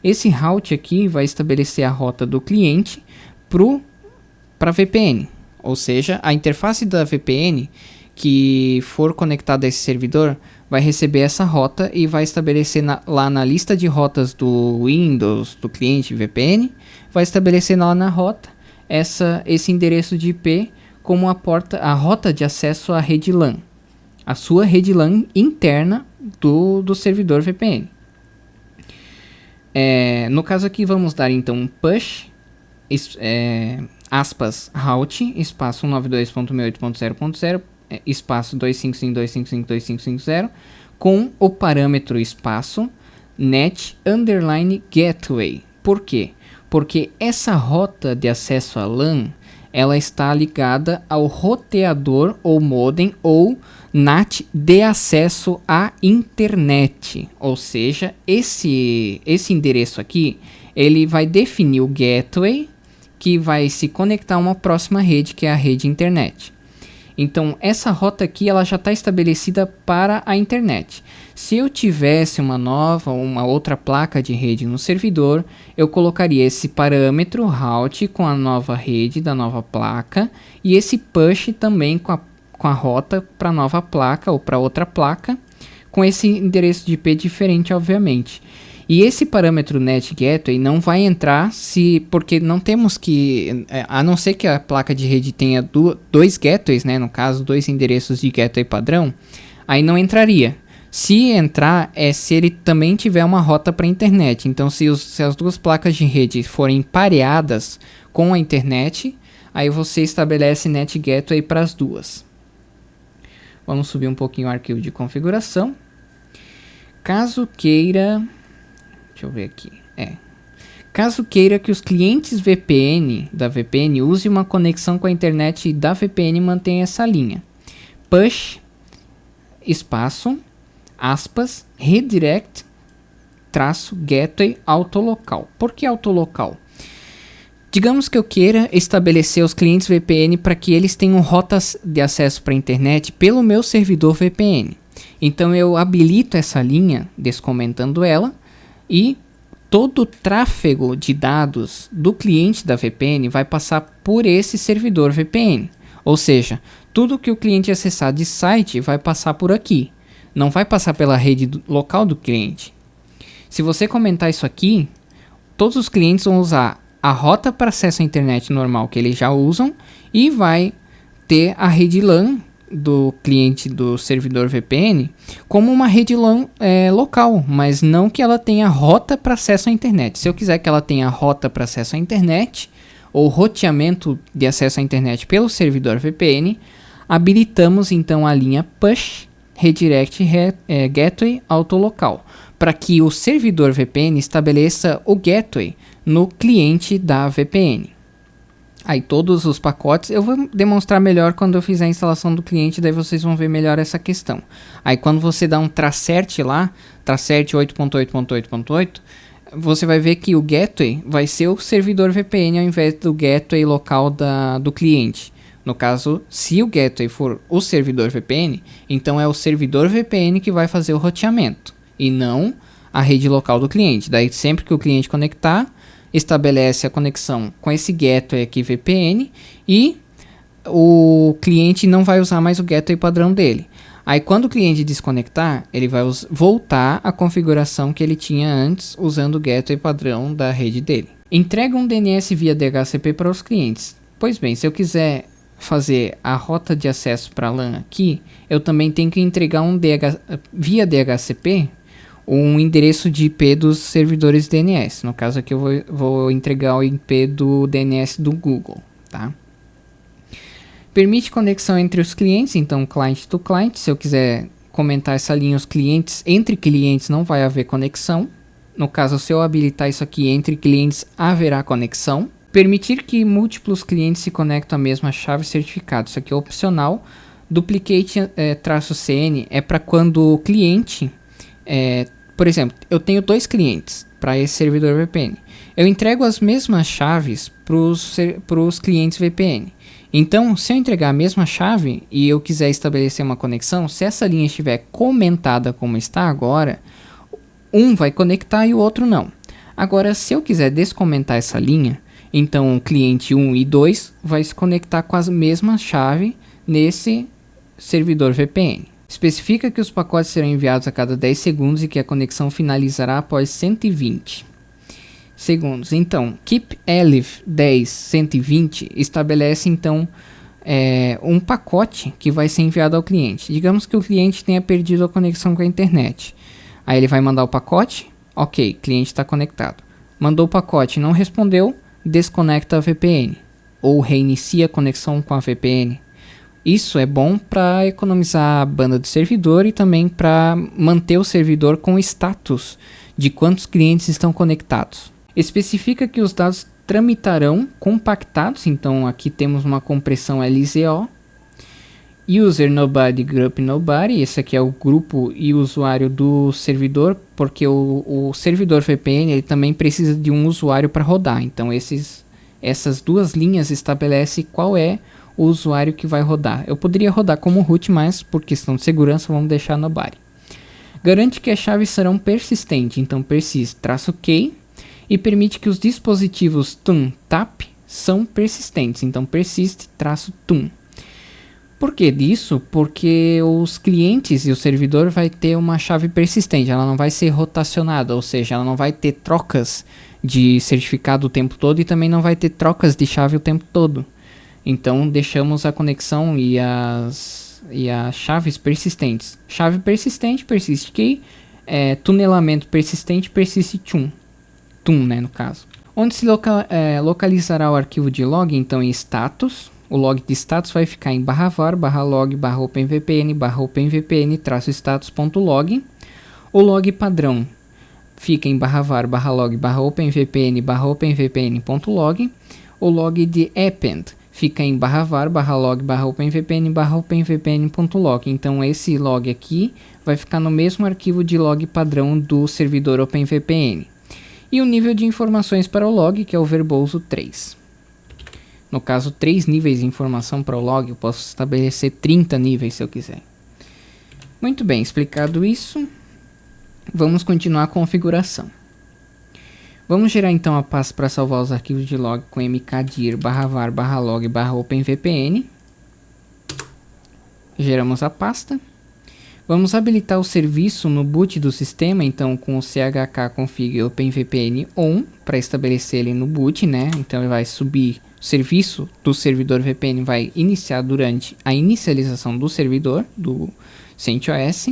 Esse route aqui vai estabelecer a rota do cliente para VPN, ou seja, a interface da VPN que for conectada a esse servidor vai receber essa rota e vai estabelecer lá na lista de rotas do Windows, do cliente VPN, vai estabelecer lá na rota esse endereço de IP como a rota de acesso à rede LAN, a sua rede LAN interna do servidor VPN. No caso aqui vamos dar então um push, aspas, route, espaço 192.168.0.0, espaço 255.255.255.0, com o parâmetro espaço net underline gateway. Por quê? Porque essa rota de acesso a LAN, ela está ligada ao roteador ou modem ou NAT de acesso à internet. Ou seja, esse endereço aqui, ele vai definir o gateway que vai se conectar a uma próxima rede, que é a rede internet. Então, essa rota aqui, ela já está estabelecida para a internet. Se eu tivesse uma outra placa de rede no servidor, eu colocaria esse parâmetro route com a nova rede da nova placa e esse push também com a rota para a nova placa ou para outra placa, com esse endereço de IP diferente, obviamente. E esse parâmetro net gateway não vai entrar porque não temos que, a não ser que a placa de rede tenha dois gateways, né, no caso, dois endereços de gateway padrão, aí não entraria. Se entrar, se ele também tiver uma rota para a internet. Então, se as duas placas de rede forem pareadas com a internet, aí você estabelece net gateway para as duas. Vamos subir um pouquinho o arquivo de configuração. Caso queira... Deixa eu ver aqui. Caso queira que os clientes VPN da VPN use uma conexão com a internet da VPN, mantenha essa linha. Push, espaço, aspas, redirect, traço, gateway, autolocal. Por que autolocal? Digamos que eu queira estabelecer os clientes VPN para que eles tenham rotas de acesso para a internet pelo meu servidor VPN. Então eu habilito essa linha, descomentando ela, e todo o tráfego de dados do cliente da VPN vai passar por esse servidor VPN. Ou seja, tudo que o cliente acessar de site vai passar por aqui. Não vai passar pela rede local do cliente. Se você comentar isso aqui, todos os clientes vão usar a rota para acesso à internet normal que eles já usam e vai ter a rede LAN do cliente do servidor VPN como uma rede LAN local, mas não que ela tenha rota para acesso à internet. Se eu quiser que ela tenha rota para acesso à internet ou roteamento de acesso à internet pelo servidor VPN, habilitamos então a linha push redirect gateway autolocal para que o servidor VPN estabeleça o gateway no cliente da VPN. Aí todos os pacotes, eu vou demonstrar melhor quando eu fizer a instalação do cliente, daí vocês vão ver melhor essa questão. Aí quando você dá um tracert lá, tracert 8.8.8.8, você vai ver que o gateway vai ser o servidor VPN ao invés do gateway local do cliente. No caso, se o gateway for o servidor VPN, então é o servidor VPN que vai fazer o roteamento e não a rede local do cliente. Daí sempre que o cliente conectar, estabelece a conexão com esse gateway aqui VPN e o cliente não vai usar mais o gateway padrão dele. Aí quando o cliente desconectar, ele vai voltar à configuração que ele tinha antes usando o gateway padrão da rede dele. Entrega um DNS via DHCP para os clientes. Pois bem, se eu quiser fazer a rota de acesso para LAN aqui, eu também tenho que entregar via DHCP um endereço de IP dos servidores DNS. No caso aqui eu vou entregar o IP do DNS do Google, tá? Permite conexão entre os clientes, então client to client. Se eu quiser comentar essa linha, entre clientes não vai haver conexão. No caso, se eu habilitar isso aqui, entre clientes haverá conexão. Permitir que múltiplos clientes se conectem à mesma chave certificado. Isso aqui é opcional. Duplicate -cn é para quando o cliente... por exemplo, eu tenho dois clientes para esse servidor VPN. Eu entrego as mesmas chaves para os clientes VPN. Então, se eu entregar a mesma chave e eu quiser estabelecer uma conexão, se essa linha estiver comentada como está agora, um vai conectar e o outro não. Agora, se eu quiser descomentar essa linha, então o cliente 1 e 2 vai se conectar com a mesma chave nesse servidor VPN. Especifica que os pacotes serão enviados a cada 10 segundos e que a conexão finalizará após 120 segundos. Então, keep elif 10 120 estabelece então um pacote que vai ser enviado ao cliente. Digamos que o cliente tenha perdido a conexão com a internet. Aí ele vai mandar o pacote. Ok, cliente está conectado. Mandou o pacote, não respondeu, desconecta a VPN ou reinicia a conexão com a VPN. Isso é bom para economizar a banda do servidor e também para manter o servidor com status de quantos clientes estão conectados. Especifica que os dados tramitarão compactados, então aqui temos uma compressão LZO. User nobody group nobody, esse aqui é o grupo e usuário do servidor, porque o servidor VPN ele também precisa de um usuário para rodar. Então essas duas linhas estabelecem qual é o usuário que vai rodar. Eu poderia rodar como root, mas por questão de segurança vamos deixar nobody. Garante que as chaves serão persistentes, então persist-k e permite que os dispositivos tum-tap são persistentes, então persist-tum. Por que disso? Porque os clientes e o servidor vai ter uma chave persistente, ela não vai ser rotacionada, ou seja, ela não vai ter trocas de certificado o tempo todo e também não vai ter trocas de chave o tempo todo. Então deixamos a conexão e as chaves persistentes. Chave persistente, persist key. Tunelamento persistente, persist tum, né, no caso. Onde se localizará o arquivo de log, então em status. O log de status vai ficar em /var, /log, /openvpn, /status.log. O log padrão fica em /var, /log, /openvpn, /openvpn.log. O log de append fica em /var, /log, /openvpn, /openvpn.log. Então esse log aqui vai ficar no mesmo arquivo de log padrão do servidor OpenVPN. E o nível de informações para o log, que é o verboso 3. No caso, 3 níveis de informação para o log, eu posso estabelecer 30 níveis se eu quiser. Muito bem, explicado isso, vamos continuar a configuração. Vamos gerar então a pasta para salvar os arquivos de log com mkdir /var, /log, /openvpn. Geramos a pasta. Vamos habilitar o serviço no boot do sistema, então com o chkconfig openvpn on, para estabelecer ele no boot, né? Então ele vai subir o serviço do servidor VPN, vai iniciar durante a inicialização do servidor do CentOS.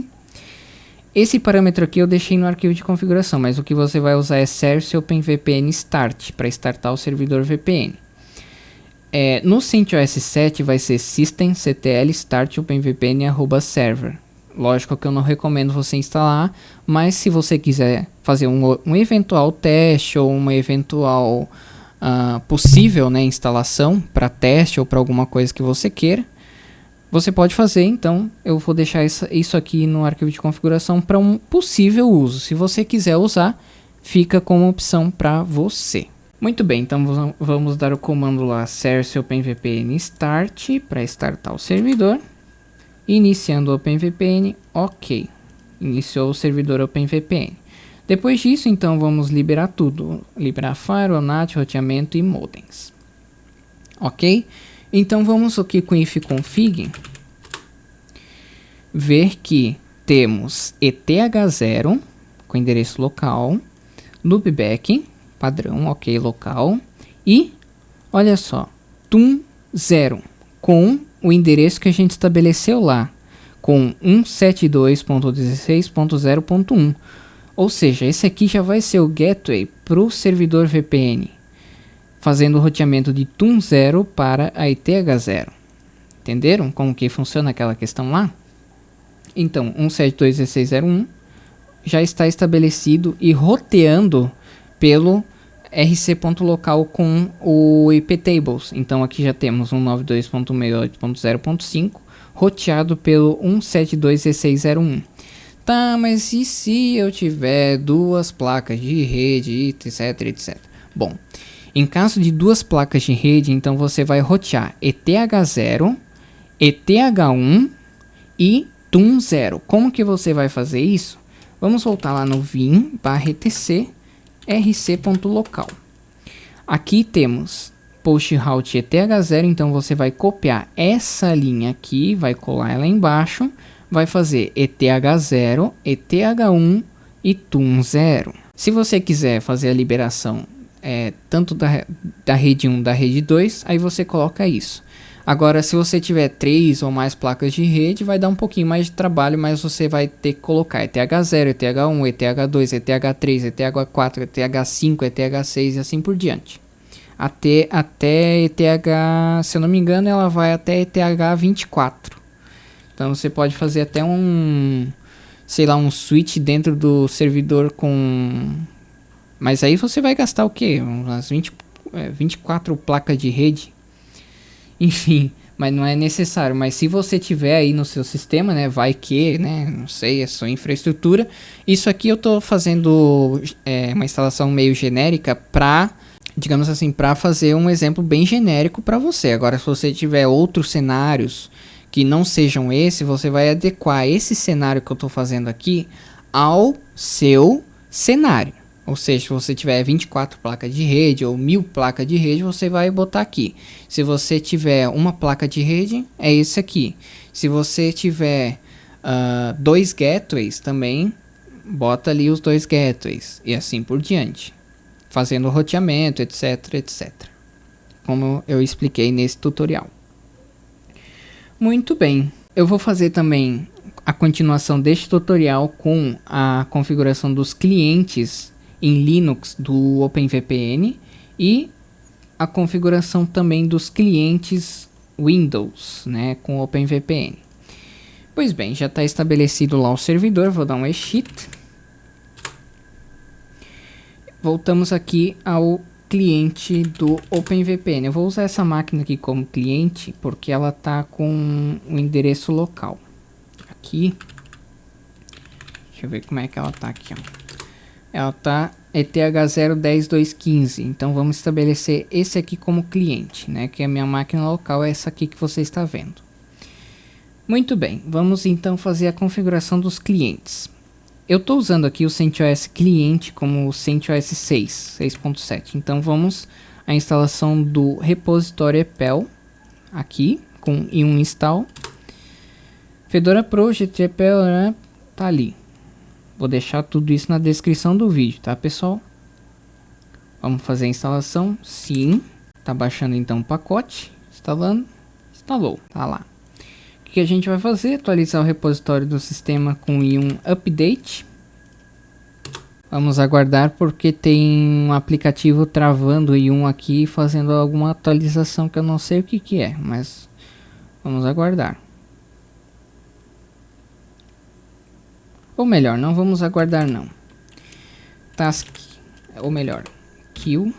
Esse parâmetro aqui eu deixei no arquivo de configuração, mas o que você vai usar é serce openvpn start, para startar o servidor VPN. No CentOS 7 vai ser systemctl start openvpn @server. Lógico que eu não recomendo você instalar, mas se você quiser fazer um eventual teste ou uma eventual possível, né, instalação para teste ou para alguma coisa que você queira, você pode fazer. Então eu vou deixar isso aqui no arquivo de configuração para um possível uso. Se você quiser usar, fica como opção para você. Muito bem, então vamos dar o comando lá serce openvpn start para startar o servidor. Iniciando o OpenVPN, ok. Iniciou o servidor OpenVPN. Depois disso, então, vamos liberar tudo. Liberar firewall, NAT, roteamento e modems. Ok? Então, vamos aqui com ifconfig. Ver que temos eth0, com endereço local. Loopback, padrão, ok, local. E, olha só, tum0, com o endereço que a gente estabeleceu lá, com 172.16.0.1. Ou seja, esse aqui já vai ser o gateway para o servidor VPN, fazendo o roteamento de tum0 para a eth0. Entenderam como que funciona aquela questão lá? Então, 172.16.0.1 já está estabelecido e roteando pelo rc.local com o iptables. Então aqui já temos 192.168.0.5 roteado pelo 172.16.0.1. Tá, mas e se eu tiver duas placas de rede, etc, etc? Bom, em caso de duas placas de rede, então você vai rotear ETH0, ETH1 e TUM0. Como que você vai fazer isso? Vamos voltar lá no vim/etc rc.local. Aqui temos post route ETH0, então você vai copiar essa linha aqui, vai colar ela embaixo, vai fazer ETH0, ETH1 e TUN0. Se você quiser fazer a liberação tanto da rede 1 da rede 2, aí você coloca isso. Agora, se você tiver 3 ou mais placas de rede, vai dar um pouquinho mais de trabalho, mas você vai ter que colocar ETH0, ETH1, ETH2, ETH3, ETH4, ETH5, ETH6 e assim por diante. Até ETH, se eu não me engano, ela vai até ETH24. Então você pode fazer até sei lá, um switch dentro do servidor com... Mas aí você vai gastar o quê? Umas 24 placas de rede. Enfim, mas não é necessário. Mas se você tiver aí no seu sistema, né, vai que, né, não sei, é sua infraestrutura. Isso aqui eu tô fazendo uma instalação meio genérica para, digamos assim, para fazer um exemplo bem genérico para você. Agora, se você tiver outros cenários que não sejam esse, você vai adequar esse cenário que eu tô fazendo aqui ao seu cenário. Ou seja, se você tiver 24 placas de rede ou 1000 placas de rede, você vai botar aqui. Se você tiver uma placa de rede, é esse aqui. Se você tiver 2 gateways também, bota ali os 2 gateways. E assim por diante. Fazendo roteamento, etc, etc. Como eu expliquei nesse tutorial. Muito bem. Eu vou fazer também a continuação deste tutorial com a configuração dos clientes em Linux do OpenVPN e a configuração também dos clientes Windows, né, com o OpenVPN. Pois bem, já está estabelecido lá o servidor, vou dar um exit. Voltamos aqui ao cliente do OpenVPN. Eu vou usar essa máquina aqui como cliente porque ela está com o endereço local. Aqui, deixa eu ver como é que ela está aqui, ó. Ela tá ETH0.10.2.15, então vamos estabelecer esse aqui como cliente, né? Que a minha máquina local é essa aqui que você está vendo. Muito bem, vamos então fazer a configuração dos clientes. Eu estou usando aqui o CentOS cliente como o CentOS 6.7, então vamos à instalação do repositório EPEL, aqui, com um install. Fedora Pro, GTPL, né? Tá ali. Vou deixar tudo isso na descrição do vídeo, tá, pessoal? Vamos fazer a instalação. Sim. Tá baixando então o pacote. Instalando. Instalou. Tá lá. O que a gente vai fazer? Atualizar o repositório do sistema com um update. Vamos aguardar porque tem um aplicativo travando o aqui fazendo alguma atualização que eu não sei o que é, mas vamos aguardar. Ou melhor, não vamos aguardar não. Task, ou melhor, kill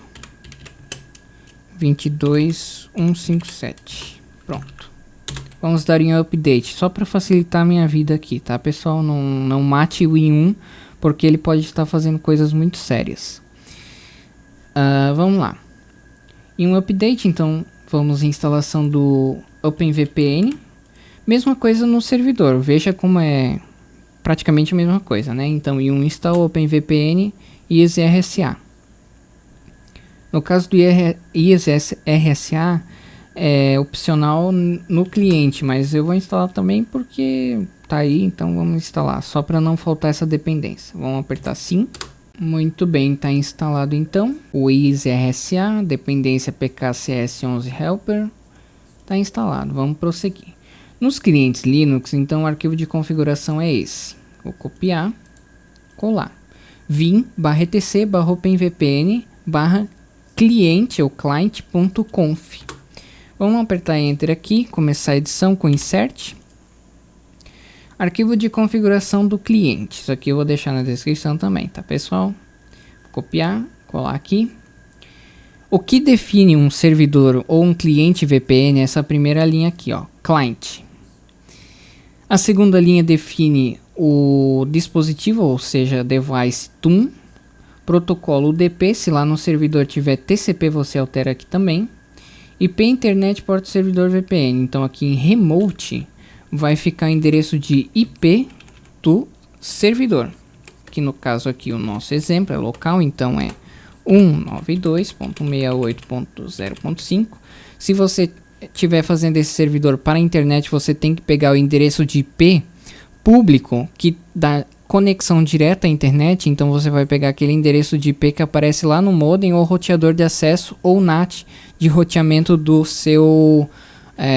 22157. Pronto. Vamos dar um update, só para facilitar a minha vida aqui, tá, pessoal? Não mate o Win1, porque ele pode estar fazendo coisas muito sérias. Vamos lá. Em um update, então, vamos em instalação do OpenVPN. Mesma coisa no servidor, veja como é praticamente a mesma coisa, né? Então, em um install OpenVPN e EasyRSA. No caso do EasyRSA, é opcional no cliente, mas eu vou instalar também porque tá aí, então vamos instalar, só para não faltar essa dependência. Vamos apertar sim. Muito bem, tá instalado então o EasyRSA, dependência PKCS11 Helper, tá instalado. Vamos prosseguir. Nos clientes Linux, então o arquivo de configuração é esse. Vou copiar, colar. vim/etc/openvpn/cliente ou client.conf. Vamos apertar Enter aqui, começar a edição com Insert. Arquivo de configuração do cliente. Isso aqui eu vou deixar na descrição também, tá, pessoal? Vou copiar, colar aqui. O que define um servidor ou um cliente VPN é essa primeira linha aqui, ó, client. A segunda linha define o dispositivo, ou seja, device TUN, protocolo UDP, se lá no servidor tiver TCP você altera aqui também, IP internet porta servidor VPN. Então aqui em remote vai ficar o endereço de IP do servidor, que no caso aqui o nosso exemplo é local, então é 192.68.0.5. Se você estiver fazendo esse servidor para a internet, você tem que pegar o endereço de IP público que dá conexão direta à internet, então você vai pegar aquele endereço de IP que aparece lá no modem ou roteador de acesso ou NAT de roteamento do seu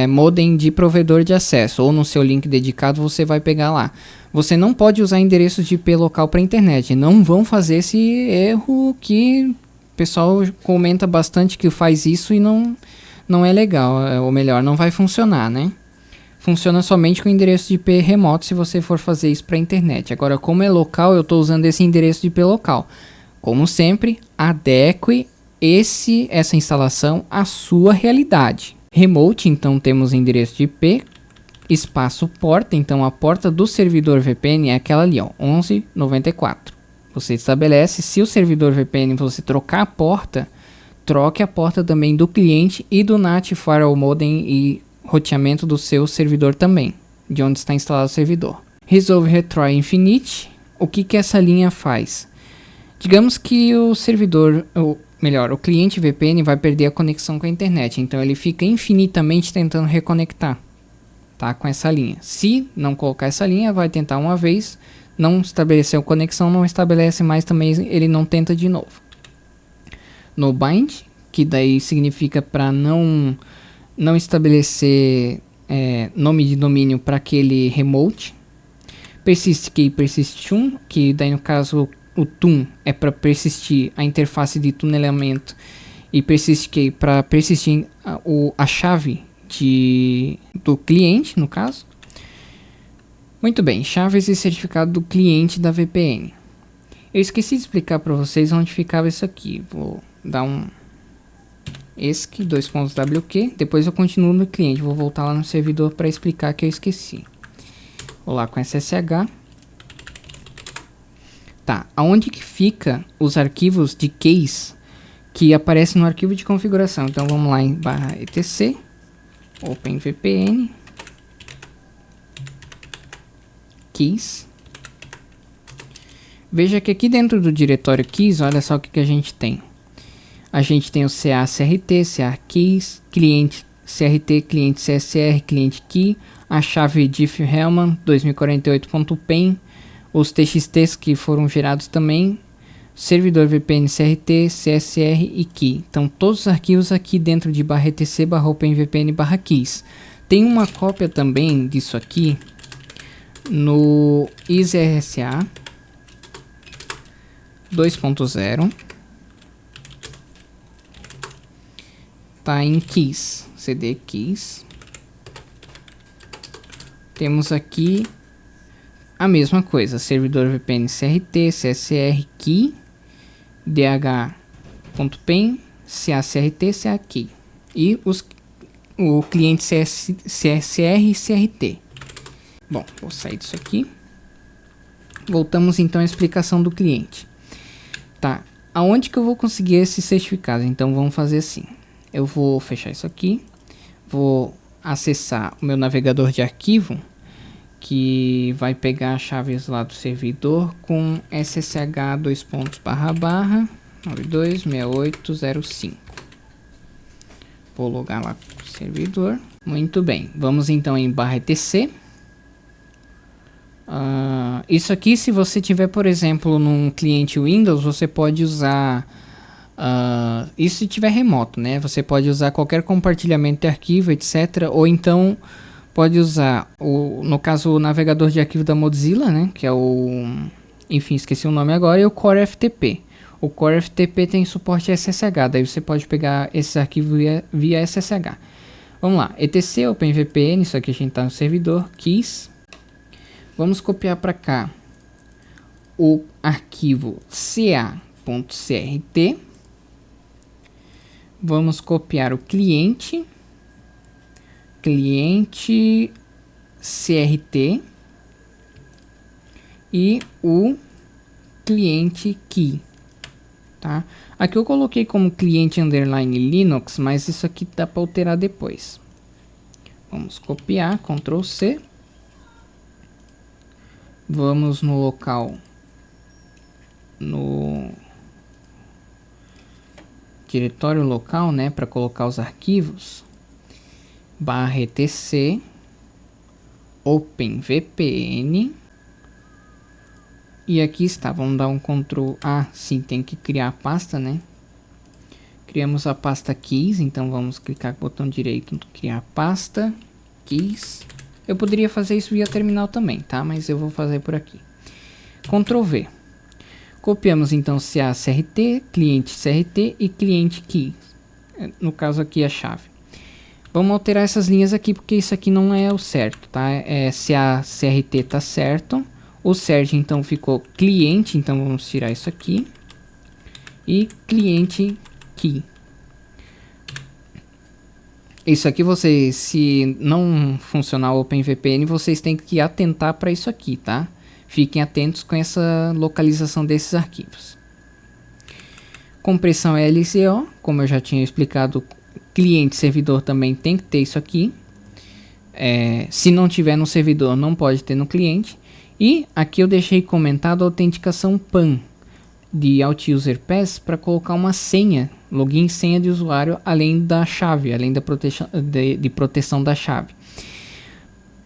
modem de provedor de acesso, ou no seu link dedicado você vai pegar lá. Você não pode usar endereços de IP local para internet. Não vão fazer esse erro que o pessoal comenta bastante que faz isso e não é legal, ou melhor, não vai funcionar, né? Funciona somente com endereço de IP remoto se você for fazer isso para internet. Agora, como é local, eu estou usando esse endereço de IP local. Como sempre, adeque essa instalação à sua realidade. Remote, então temos endereço de IP, espaço porta, então a porta do servidor VPN é aquela ali, ó, 1194. Você estabelece, se o servidor VPN você trocar a porta, troque a porta também do cliente e do NAT Firewall Modem e roteamento do seu servidor também, de onde está instalado o servidor. Resolve Retry Infinite, o que essa linha faz? Digamos que o servidor, ou melhor, o cliente VPN vai perder a conexão com a internet, então ele fica infinitamente tentando reconectar, tá, com essa linha. Se não colocar essa linha, vai tentar uma vez, não estabeleceu conexão, não estabelece mais também, ele não tenta de novo. No bind, que daí significa para não estabelecer nome de domínio para aquele remote. Persist key, persist tune, que daí no caso o tune é para persistir a interface de tunelamento e persist key para persistir a chave do cliente, no caso. Muito bem, chaves e certificado do cliente da VPN. Eu esqueci de explicar para vocês onde ficava isso aqui. Vou dar um ESC 2.wq, depois eu continuo no cliente, vou voltar lá no servidor para explicar que eu esqueci. Vou lá com SSH. Tá, aonde que fica os arquivos de keys que aparecem no arquivo de configuração? Então vamos lá em /etc OpenVPN keys. Veja que aqui dentro do diretório keys, olha só o que a gente tem. A gente tem o CA-CRT, CA-Keys, cliente CRT, cliente CSR, cliente Key, a chave Diffie-Hellman 2048.pen, os TXTs que foram gerados também, servidor VPN CRT, CSR e Key. Então todos os arquivos aqui dentro de /etc /OpenVPN/keys. Tem uma cópia também disso aqui no EasyRSA 2.0. Tá em keys, cd keys. Temos aqui a mesma coisa, servidor VPN CRT, CSR key, dh.pen, CA-CRT, CA-key e o cliente CSR e CRT. Bom, vou sair disso aqui. Voltamos então à explicação do cliente. Tá, aonde que eu vou conseguir esse certificado? Então vamos fazer assim. Eu vou fechar isso aqui, vou acessar o meu navegador de arquivo, que vai pegar as chaves lá do servidor com ssh 2.//926805. Vou logar lá pro servidor. Muito bem, vamos então em /etc. Isso aqui, se você tiver, por exemplo, num cliente Windows, você pode usar... isso se tiver remoto, né? Você pode usar qualquer compartilhamento de arquivo, etc. Ou então pode usar, no caso, o navegador de arquivo da Mozilla, né? Que é o... Enfim, esqueci o nome agora. E o Core FTP. O Core FTP tem suporte a SSH. Daí você pode pegar esses arquivos via SSH. Vamos lá. etc OpenVPN. Isso aqui a gente está no servidor. Keys. Vamos copiar para cá o arquivo ca.crt. Vamos copiar o cliente CRT e o cliente key, tá? Aqui eu coloquei como cliente underline Linux, mas isso aqui dá para alterar depois. Vamos copiar, Ctrl C. Vamos no local, no diretório local, né, para colocar os arquivos, /etc OpenVPN. E aqui está, vamos dar um Ctrl. Ah, sim, tem que criar a pasta, né? Criamos a pasta keys, então vamos clicar com o botão direito, criar pasta, keys. Eu poderia fazer isso via terminal também, tá? Mas eu vou fazer por aqui. Ctrl V. Copiamos então CA CRT, cliente CRT e cliente keys. No caso aqui a chave. Vamos alterar essas linhas aqui porque isso aqui não é o certo, tá? CA CRT tá certo. O CERT então ficou cliente, então vamos tirar isso aqui. E cliente key. Isso aqui vocês, se não funcionar o OpenVPN, vocês têm que atentar para isso aqui, tá? Fiquem atentos com essa localização desses arquivos. Compressão LCO, como eu já tinha explicado, cliente servidor também tem que ter isso aqui. Se não tiver no servidor, não pode ter no cliente. E aqui eu deixei comentado a autenticação PAN de Alt-User Pass para colocar uma senha, login e senha de usuário, além da chave, além da de proteção da chave.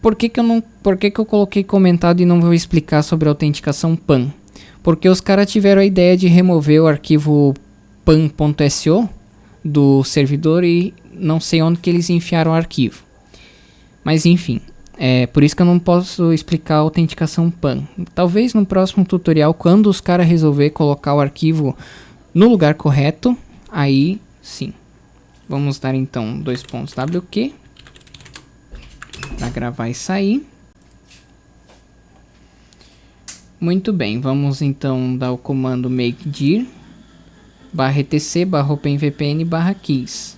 Por que eu coloquei comentado e não vou explicar sobre a autenticação PAN? Porque os caras tiveram a ideia de remover o arquivo pan.so do servidor e não sei onde que eles enfiaram o arquivo. Mas enfim, por isso que eu não posso explicar a autenticação PAN. Talvez no próximo tutorial, quando os caras resolver colocar o arquivo no lugar correto, aí sim. Vamos dar então .wq para gravar e sair. Muito bem, vamos então dar o comando make dir /etc/openvpn/keys.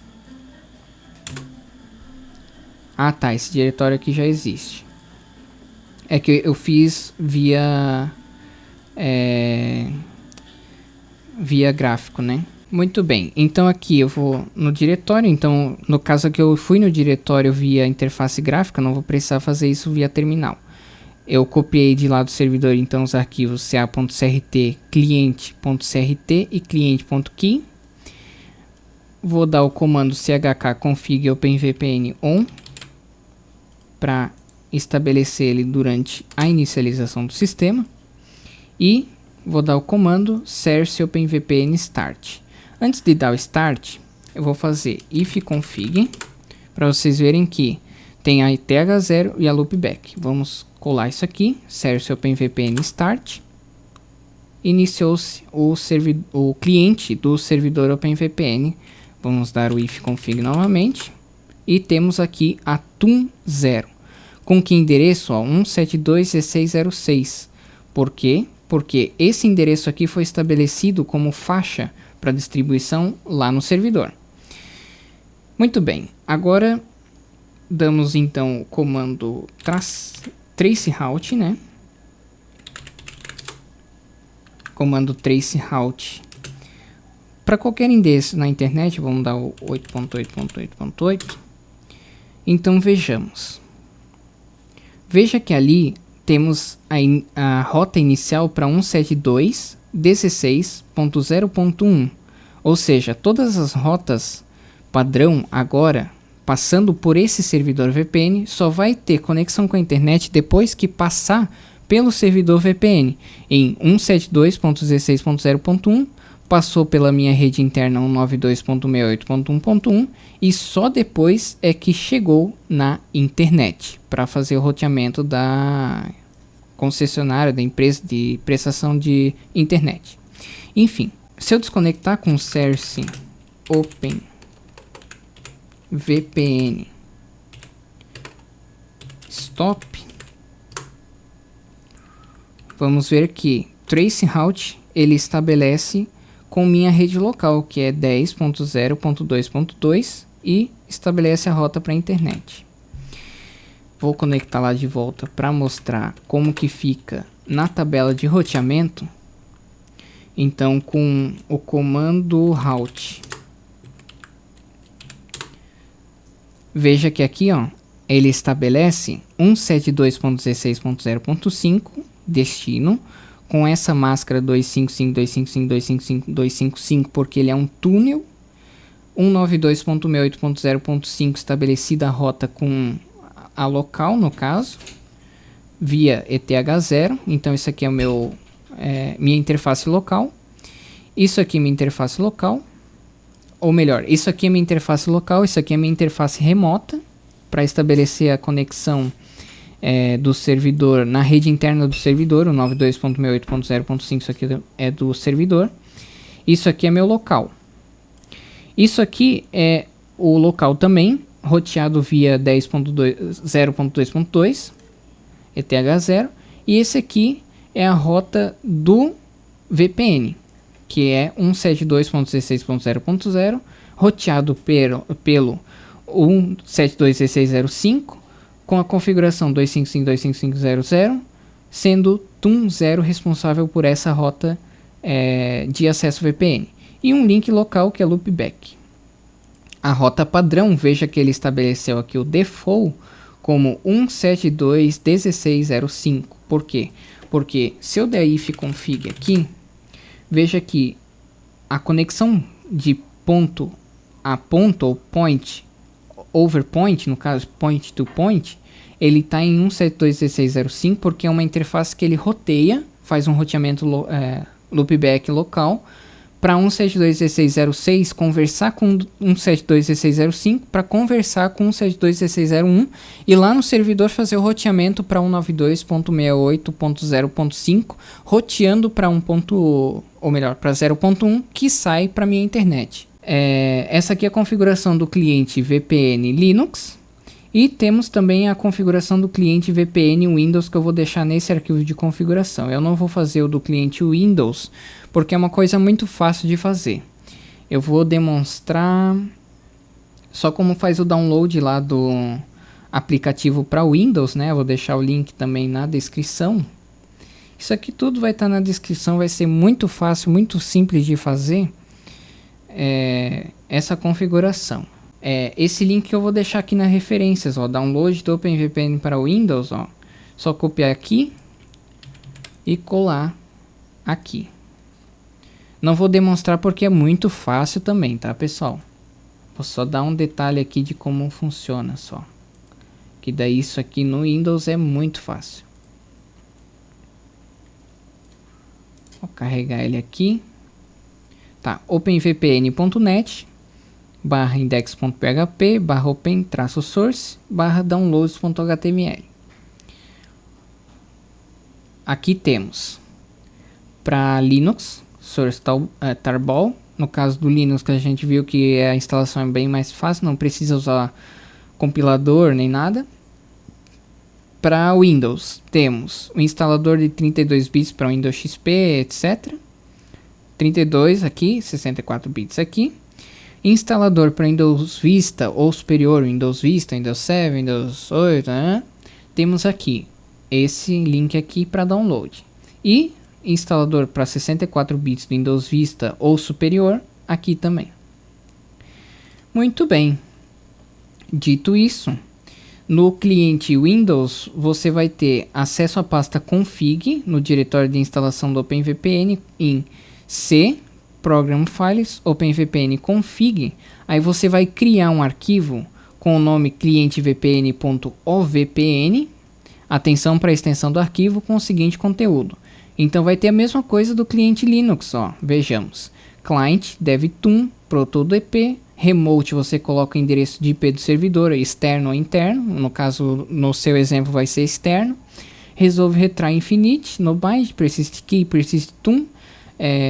Ah tá, esse diretório aqui já existe. É que eu fiz via gráfico, né? Muito bem, então aqui eu vou no diretório, então no caso aqui eu fui no diretório via interface gráfica, não vou precisar fazer isso via terminal. Eu copiei de lá do servidor então os arquivos ca.crt, cliente.crt e cliente.key. Vou dar o comando chkconfig openvpn on para estabelecer ele durante a inicialização do sistema. E vou dar o comando serce openvpn start. Antes de dar o start, eu vou fazer ifconfig para vocês verem que tem a ith0 e a loopback. Vamos colar isso aqui, serce openvpn start. Iniciou-se o cliente do servidor OpenVPN. Vamos dar o ifconfig novamente. E temos aqui a TUM0. Com que endereço? 172.16.06. Por quê? Porque esse endereço aqui foi estabelecido como faixa para distribuição lá no servidor. Muito bem, agora damos então o comando traceroute, né? Comando traceroute para qualquer endereço na internet, vamos dar o 8.8.8.8. Então vejamos. Veja que ali temos a rota inicial para 172.16.0.1, ou seja, todas as rotas padrão agora, passando por esse servidor VPN, só vai ter conexão com a internet depois que passar pelo servidor VPN em 172.16.0.1, passou pela minha rede interna 192.68.1.1 e só depois é que chegou na internet para fazer o roteamento da concessionária, da empresa de prestação de internet. Enfim, se eu desconectar com o serce openvpn stop, vamos ver que traceroute ele estabelece com minha rede local, que é 10.0.2.2 e estabelece a rota para a internet. Vou conectar lá de volta para mostrar como que fica na tabela de roteamento. Então, com o comando route, veja que aqui, ó, ele estabelece 172.16.0.5 destino, com essa máscara 255.255.255.255, porque ele é um túnel. 192.68.0.5 estabelecida a rota com a local, no caso. via ETH0. Então isso aqui é minha interface local. Isso aqui é minha interface local. Ou melhor, isso aqui é minha interface local, isso aqui é minha interface remota para estabelecer a conexão do servidor na rede interna do servidor, o 92.68.0.5, isso aqui é do servidor. Isso aqui é meu local. Isso aqui é o local também, roteado via 10.0.2.2, ETH0. E esse aqui é a rota do VPN, que é 172.16.0.0, roteado pelo 172.16.0.5, com a configuração 255.255.0.0, sendo TUN0 responsável por essa rota de acesso VPN. E um link local que é loopback. A rota padrão, veja que ele estabeleceu aqui o default como 172.16.0.5. Por quê? Porque se eu der if config aqui, veja que a conexão de ponto a ponto, ou point over point, no caso point to point, ele está em 172.16.0.5 porque é uma interface que ele roteia, faz um roteamento loopback local para 172.16.0.6 conversar com 172.16.0.5 para conversar com 172.16.0.1 e lá no servidor fazer o roteamento para 192.68.0.5, roteando para para 0.1 que sai para minha internet. Essa aqui é a configuração do cliente VPN Linux e temos também a configuração do cliente VPN Windows que eu vou deixar nesse arquivo de configuração. Eu não vou fazer o do cliente Windows porque é uma coisa muito fácil de fazer. Eu vou demonstrar só como faz o download lá do aplicativo para Windows, né? Eu vou deixar o link também na descrição. Isso aqui tudo vai estar na descrição, vai ser muito fácil, muito simples de fazer essa configuração. Esse link que eu vou deixar aqui nas referências, ó, download do OpenVPN para Windows, ó, só copiar aqui e colar aqui. Não vou demonstrar porque é muito fácil também, tá, pessoal? Vou só dar um detalhe aqui de como funciona só. Que daí isso aqui no Windows é muito fácil. Vou carregar ele aqui. Tá, openvpn.net /index.php /open-source /downloads.html. Aqui temos para Linux Source Tarball. No caso do Linux, que a gente viu que a instalação é bem mais fácil, não precisa usar compilador nem nada. Para Windows, temos o instalador de 32 bits para Windows XP, etc. 32 aqui, 64 bits aqui. Instalador para Windows Vista ou superior, Windows Vista, Windows 7, Windows 8, né? Temos aqui esse link aqui para download. E instalador para 64 bits do Windows Vista ou superior, aqui também. Muito bem. Dito isso, no cliente Windows você vai ter acesso à pasta config no diretório de instalação do OpenVPN em C, Program Files, OpenVPN config. Aí você vai criar um arquivo com o nome clientevpn.ovpn. Atenção para a extensão do arquivo com o seguinte conteúdo. Então vai ter a mesma coisa do cliente Linux, ó. Vejamos. Client devtun protodp. Remote você coloca o endereço de IP do servidor, externo ou interno. No caso, no seu exemplo vai ser externo. Resolve retry infinite no bind, persist key, persist tun.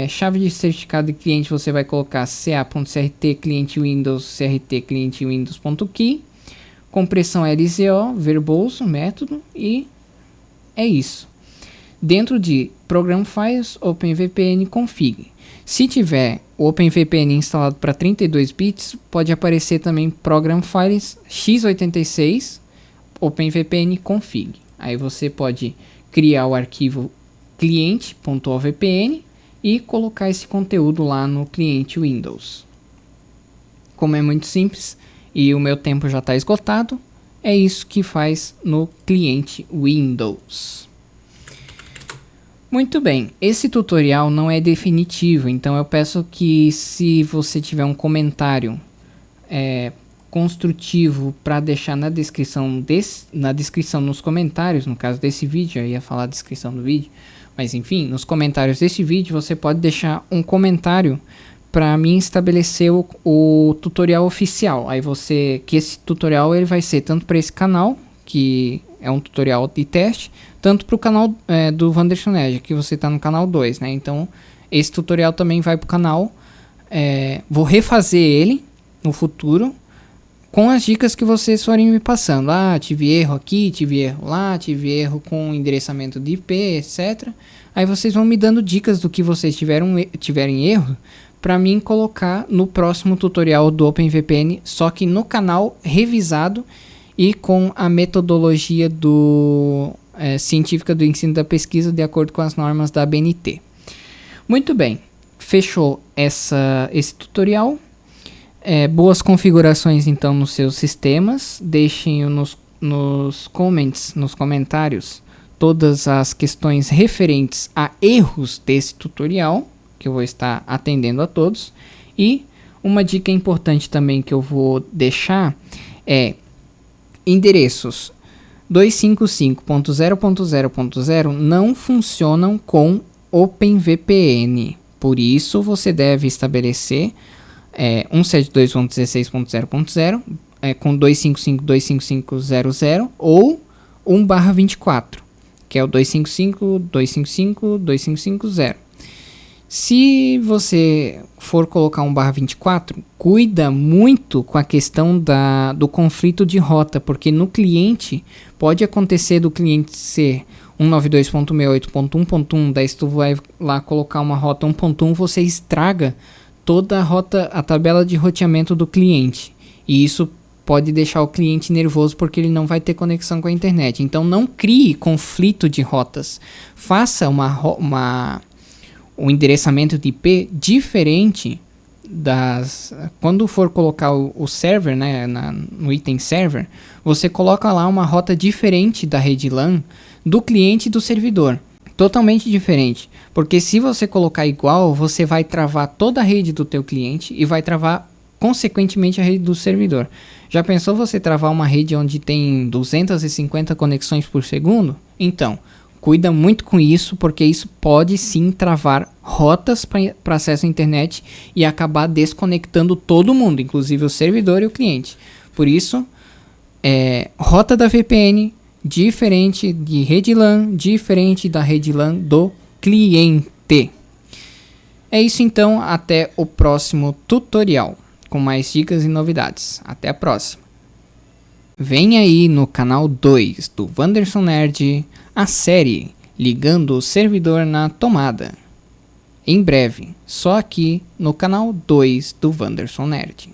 Chave de certificado de cliente você vai colocar ca.crt cliente Windows crt cliente Windows.key. Compressão LZO, verboso, método, e é isso. Dentro de Program Files, OpenVPN config. Se tiver o OpenVPN instalado para 32 bits, pode aparecer também Program Files x86 OpenVPN config. Aí você pode criar o arquivo cliente.ovpn e colocar esse conteúdo lá no cliente Windows. Como é muito simples e o meu tempo já está esgotado, é isso que faz no cliente Windows. Muito bem, esse tutorial não é definitivo, então eu peço que se você tiver um comentário construtivo para deixar na descrição nos comentários, no caso desse vídeo, eu ia falar a descrição do vídeo, mas enfim, nos comentários desse vídeo você pode deixar um comentário para mim estabelecer o tutorial oficial. Aí que esse tutorial ele vai ser tanto para esse canal, que é um tutorial de teste, tanto para o canal do Wanderson Nerd, que você está no canal 2, né? Então esse tutorial também vai para o canal. Vou refazer ele no futuro com as dicas que vocês forem me passando. Tive erro aqui, tive erro lá, tive erro com endereçamento de IP, etc. Aí vocês vão me dando dicas do que vocês tiverem erro para mim colocar no próximo tutorial do OpenVPN, só que no canal revisado e com a metodologia científica do ensino da pesquisa de acordo com as normas da ABNT. Muito bem, fechou esse tutorial. Boas configurações então nos seus sistemas. Deixem nos comentários todas as questões referentes a erros desse tutorial, que eu vou estar atendendo a todos. E uma dica importante também que eu vou deixar é endereços 255.0.0.0 não funcionam com OpenVPN. Por isso você deve estabelecer 172.16.0.0 com 255.255.0.0 ou 1/24, que é o 255.255.255.0. Se você for colocar 1/24, cuida muito com a questão do conflito de rota, porque no cliente pode acontecer do cliente ser 192.68.1.1, daí se tu vai lá colocar uma rota 1.1, você estraga toda a tabela de roteamento do cliente. E isso pode deixar o cliente nervoso porque ele não vai ter conexão com a internet. Então não crie conflito de rotas. Faça um endereçamento de IP diferente quando for colocar o server, né, no item server, você coloca lá uma rota diferente da rede LAN do cliente e do servidor. Totalmente diferente, porque se você colocar igual, você vai travar toda a rede do teu cliente e vai travar consequentemente a rede do servidor. Já pensou você travar uma rede onde tem 250 conexões por segundo? Então, cuida muito com isso, porque isso pode sim travar rotas para acesso à internet e acabar desconectando todo mundo, inclusive o servidor e o cliente. Por isso, rota da VPN diferente de rede LAN, diferente da rede LAN do cliente. É isso então, até o próximo tutorial, com mais dicas e novidades. Até a próxima. Vem aí no canal 2 do Wanderson Nerd a série Ligando o Servidor na Tomada. Em breve, só aqui no canal 2 do Wanderson Nerd.